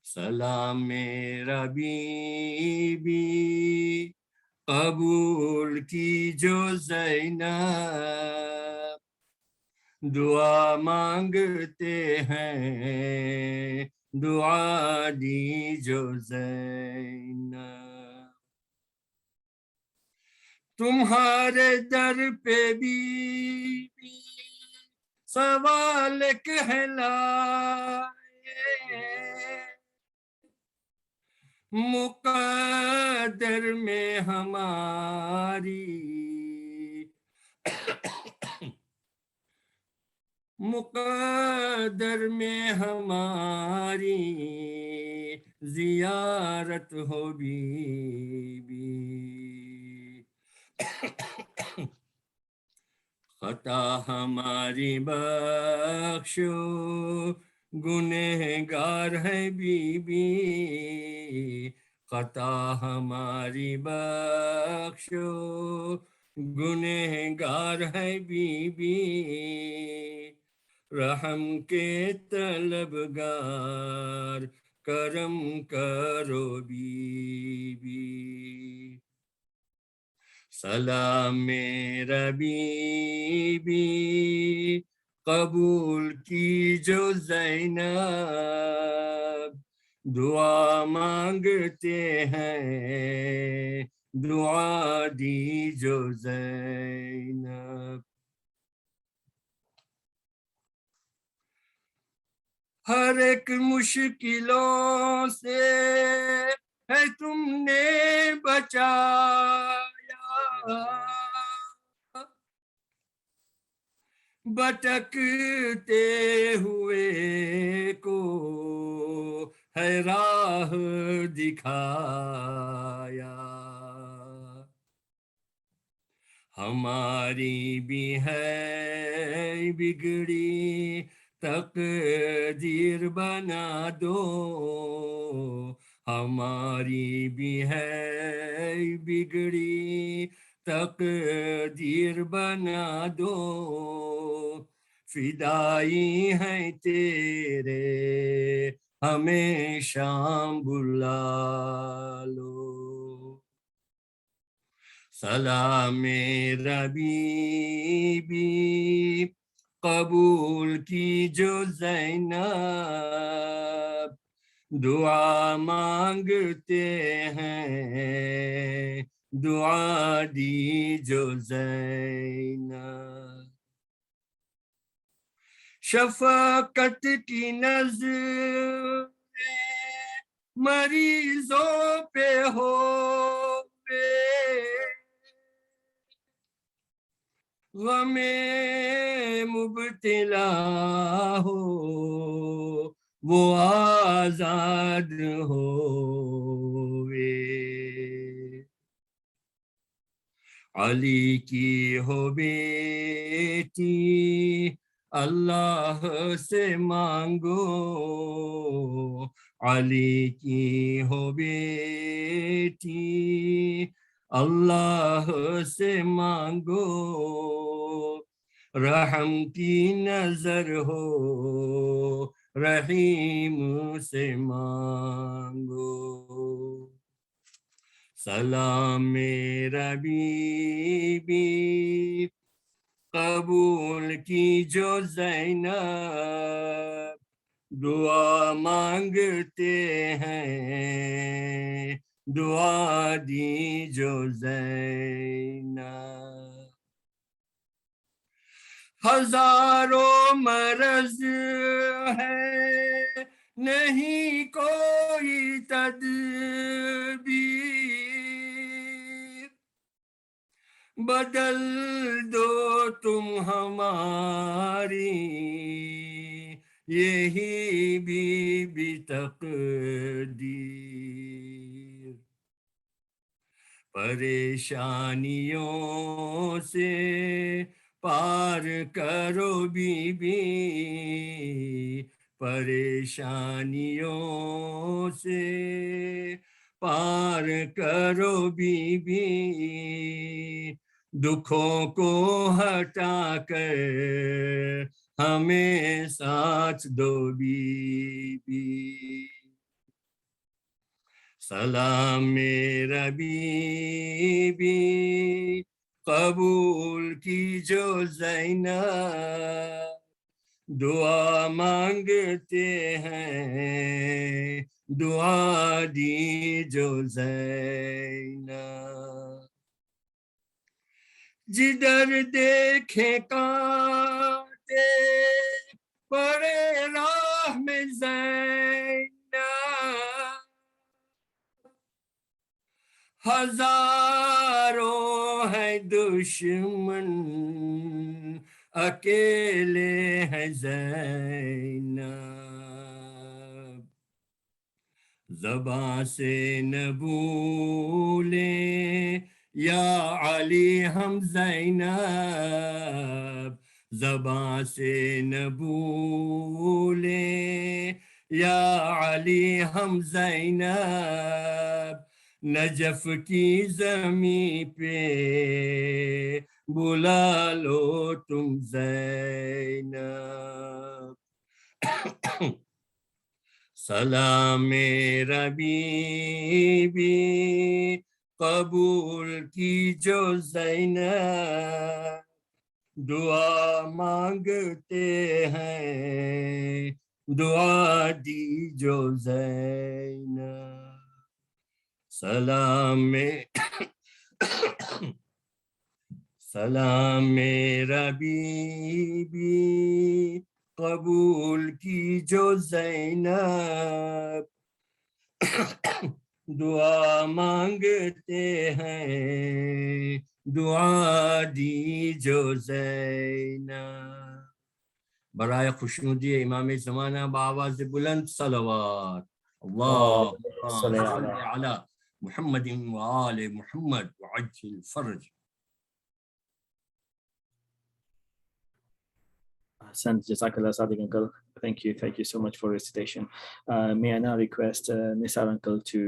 سلام ربی بھی قبول کی جو زینب، دعا مانگتے ہیں دعا دی جو زینب تمہارے در پہ بھی سوال کہلائے مقدر میں ہماری مقدر میں ہماری زیارت ہو بی بی خطا ہماری بخشو گنہگار ہے بی بی خطا ہماری بخشو گنہگار ہے بی بی رحم کے طلبگار کرم کرو بی بی سلام میرا بی بی قبول کی جو زینب دعا مانگتے ہیں دعا دی جو زینب ہر ایک مشکلوں سے ہے تم نے بچایا بھٹکتے ہوئے کو ہے راہ دکھایا ہماری بھی ہے بگڑی تقدیر بنا دو ہماری بھی ہے بگڑی تقدیر بنا دو فدائی ہیں تیرے ہمیں شام بلا لو سلام میرا بی بی قبول کی جو زینب دعا مانگتے ہیں دعا دی جو زینب شفقت کی نظر مریضوں پہ ہو غم مبتلا ہو وہ آزاد ہوئے علی کی ہو بیٹی اللہ سے مانگو علی کی ہو بیٹی اللہ سے مانگو رحم کی نظر ہو رحیم سے مانگو سلام میرا بی بی قبول کی جو زینب دعا مانگتے ہیں دعا دی جو زینب ہزاروں مرض ہے نہیں کوئی تدبیر بدل دو تم ہماری یہی بی تقدیر پریشانیوں سے پار کرو بی بی پریشانیوں سے پار کرو بی بی دکھوں کو ہٹا کر ہمیں ساتھ دو بی بی سلام میرا بی بی قبول کی جو زینب دعا مانگتے ہیں دعا دی جو زینب جدھر دیکھیں کانٹے پڑے راہ میں زینب ہزاروں ہے دشمن اکیلے ہے زینب زباں سے نہ بھولیں یا علی ہم زینب زباں سے نہ بھولیں یا علی ہم زینب نجف کی زمین پہ بلا لو تم زینب سلام میرا بی بی قبول کی جو زینب دعا مانگتے ہیں دعا دی جو زینب سلام میرا بی بی قبول کی جو زینب دعا مانگتے ہیں دعا دی جو زینب برائے خوشنودی امام زمانہ بآواز بلند صلوات اللهم صل على محمد وآل محمد وعجل fridge. Ahsan, Jazakallah Sadiq uncle. Thank you so much for recitation. May I now request Nisar uncle to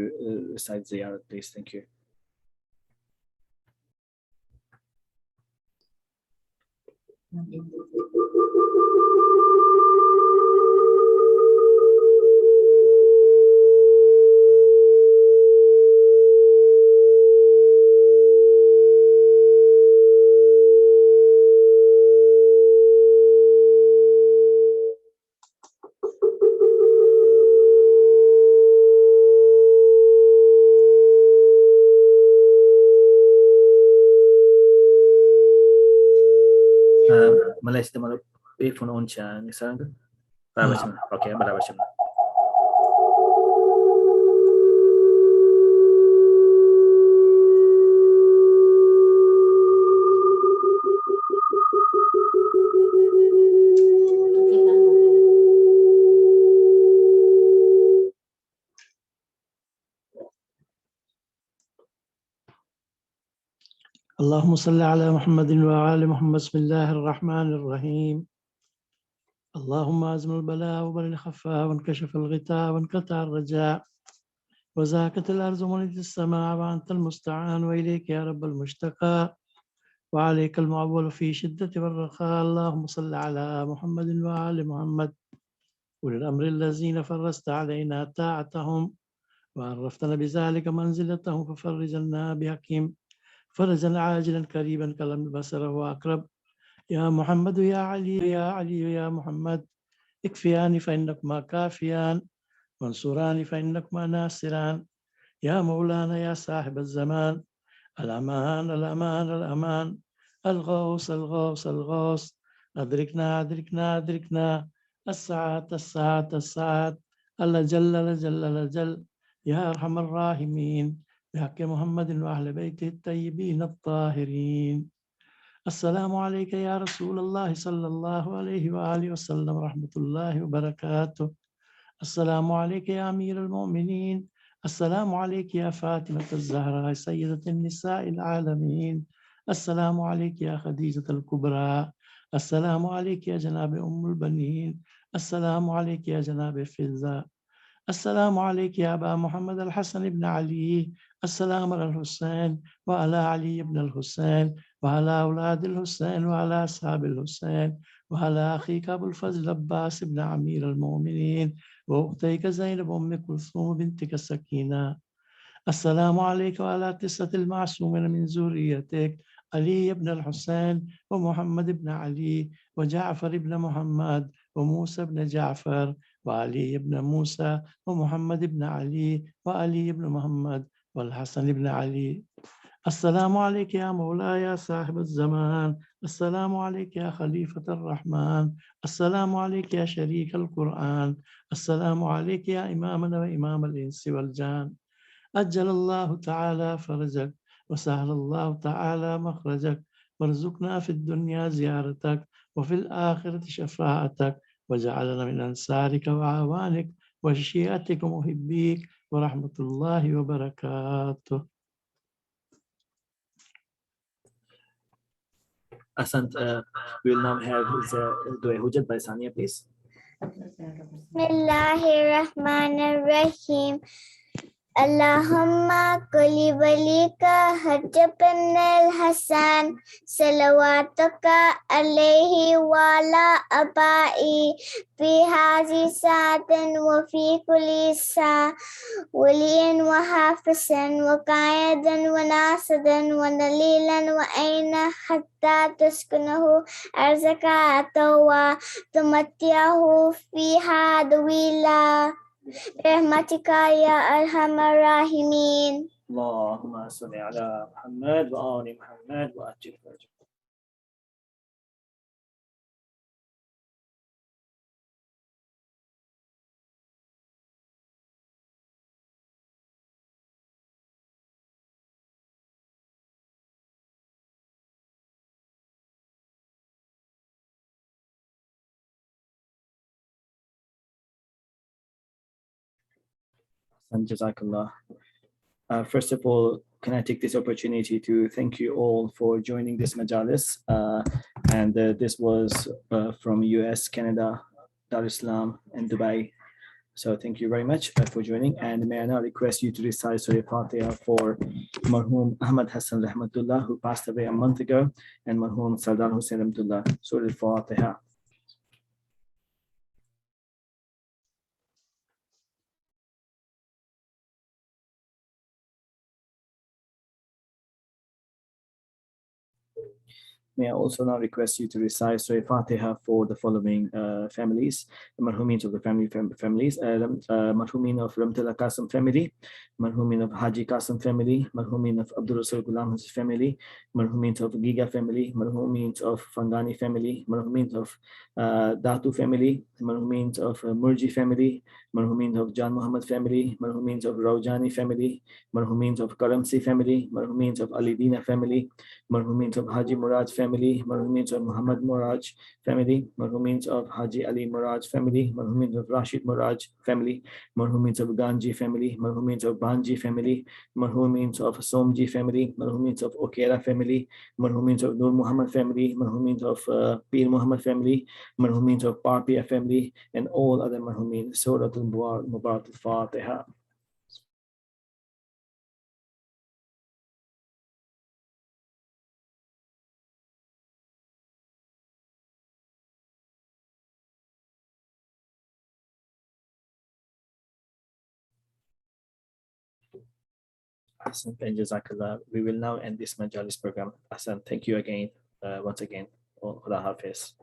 recite Ziyarat, please. Thank you. Malaysia tamalu phone on cha Nisar uncle. Okay, barabar chana. اللهم صل على محمد وآل محمد. بسم الله الرحمن الرحيم. اللهم أزم البلاء وبر الخفاء وانكشف الغطاء وانقطع الرجاء وزاكت الأرض وملئت السماء وأنت المستعان وإليك يا رب المشتقى وعليك المعول في شدة والرخاء. اللهم صل على محمد وآل محمد أولي الأمر الذين فرست علينا طاعتهم وعرفتنا بذلك منزلتهم ففرجنا بحكيم فرجا عاجلا قريبا كلم البصر هو أقرب. يا محمد يا علي يا علي يا محمد اكفياني فإنكما كافيان وانصراني فإنكما ناصران. يا مولانا يا صاحب الزمان الأمان الأمان الأمان الغوث الغوث الغوث أدركنا أدركنا أدركنا الساعة الساعة الساعة الأجل الأجل الأجل يا أرحم الراحمين بحق محمد وأهل بيته الطيبين الطاهرين. السلام عليك يا رسول الله صلى الله عليه وآله وسلم ورحمة الله وبركاته. السلام عليك يا أمير المؤمنين. السلام عليك يا فاطمة الزهراء سيدة النساء العالمين. السلام عليك يا خديجة الكبرى. السلام عليك يا جناب أم البنين. السلام عليك يا جناب فزة. السلام عليك يا أبا محمد الحسن بن علي. السلام على الحسين وعلى علي بن الحسين وعلى أولاد الحسين وعلى أصحاب الحسين وعلى أخيك أبو الفضل عباس بن أمير المؤمنين وأختيك زينب أم كلثوم بنتك سكينة. السلام عليك وعلى 9 المعصومين من ذريتك علي بن الحسين ومحمد بن علي وجعفر بن محمد وموسى بن جعفر وعلي بن موسى ومحمد بن علي وعلي بن محمد والحسن بن علي. السلام عليك يا مولاي يا صاحب الزمان. السلام عليك يا خليفة الرحمن. السلام عليك يا شريك القرآن. السلام عليك يا إمامنا وإمام الإنس والجان. أجل الله تعالى فرجك وسهل الله تعالى مخرجك، وارزقنا في الدنيا زيارتك وفي الآخرة شفاعتك، وجعلنا من أنصارك وعوانك وشيعتك ومحبيك ورحمة الله وبركاته. Asant, we will now have Dua Hujat by Sania, please. Bismillahirrahmanirrahim. Allahumma kulli walika Hajjab ibn al-Hasan salawatuka alayhi wa ala abai fi hazi sa'atin wa fi kulli sa waliyan wa hafisan wa qa'idan wa nasidan wa dalilan wa aina hatta tuskunahu arzaka wa tumattiyahu fiha dawila برحمتك يا أرحم الراحمين. اللهم صل على محمد وآل محمد وأجل فرجه. Jazakallah. First of all, can I take this opportunity to thank you all for joining this majalis. And this was from US, Canada, Dar es Salaam, and Dubai. So thank you very much for joining. And may I now request you to recite Surah Fatiha for Marhum Ahmad Hassan Rahmatullah, who passed away a month ago, and Marhum Sardar Hussain Rahmatullah. Surah Fatiha. May I also now request you to recite Surah Fatiha for the following families, the marhumin of the families, marhumin of Ramtala Qasim family, marhumin of Haji Qasim family, marhumin of Abdul Rasul Ghulam family, marhumin of Giga family, marhumin of Fangani family, marhumin of Datu family, marhumin of Murji family, marhumin of Jan Muhammad family, marhumin of Raujani family, marhumin of Karamsi family, marhumin of Ali Dina family, marhumin of Haji Murad family, marhumin of Muhammad Murad family, marhumin of Haji Ali Murad family, marhumin of Rashid Murad family, marhumin of Ganji family, marhumin of Banji family, marhumin of Somji family, marhumin of Okera family, marhumin of Nur Muhammad family, marhumin of Pir Muhammad family, marhumin of Parpia family, and all other marhumin. Surah Al-Mubarak Al-Fatiha. Ahsan and Jazakallah. We will now end this Majalis program. Ahsan, thank you again, once again. Khuda Hafiz.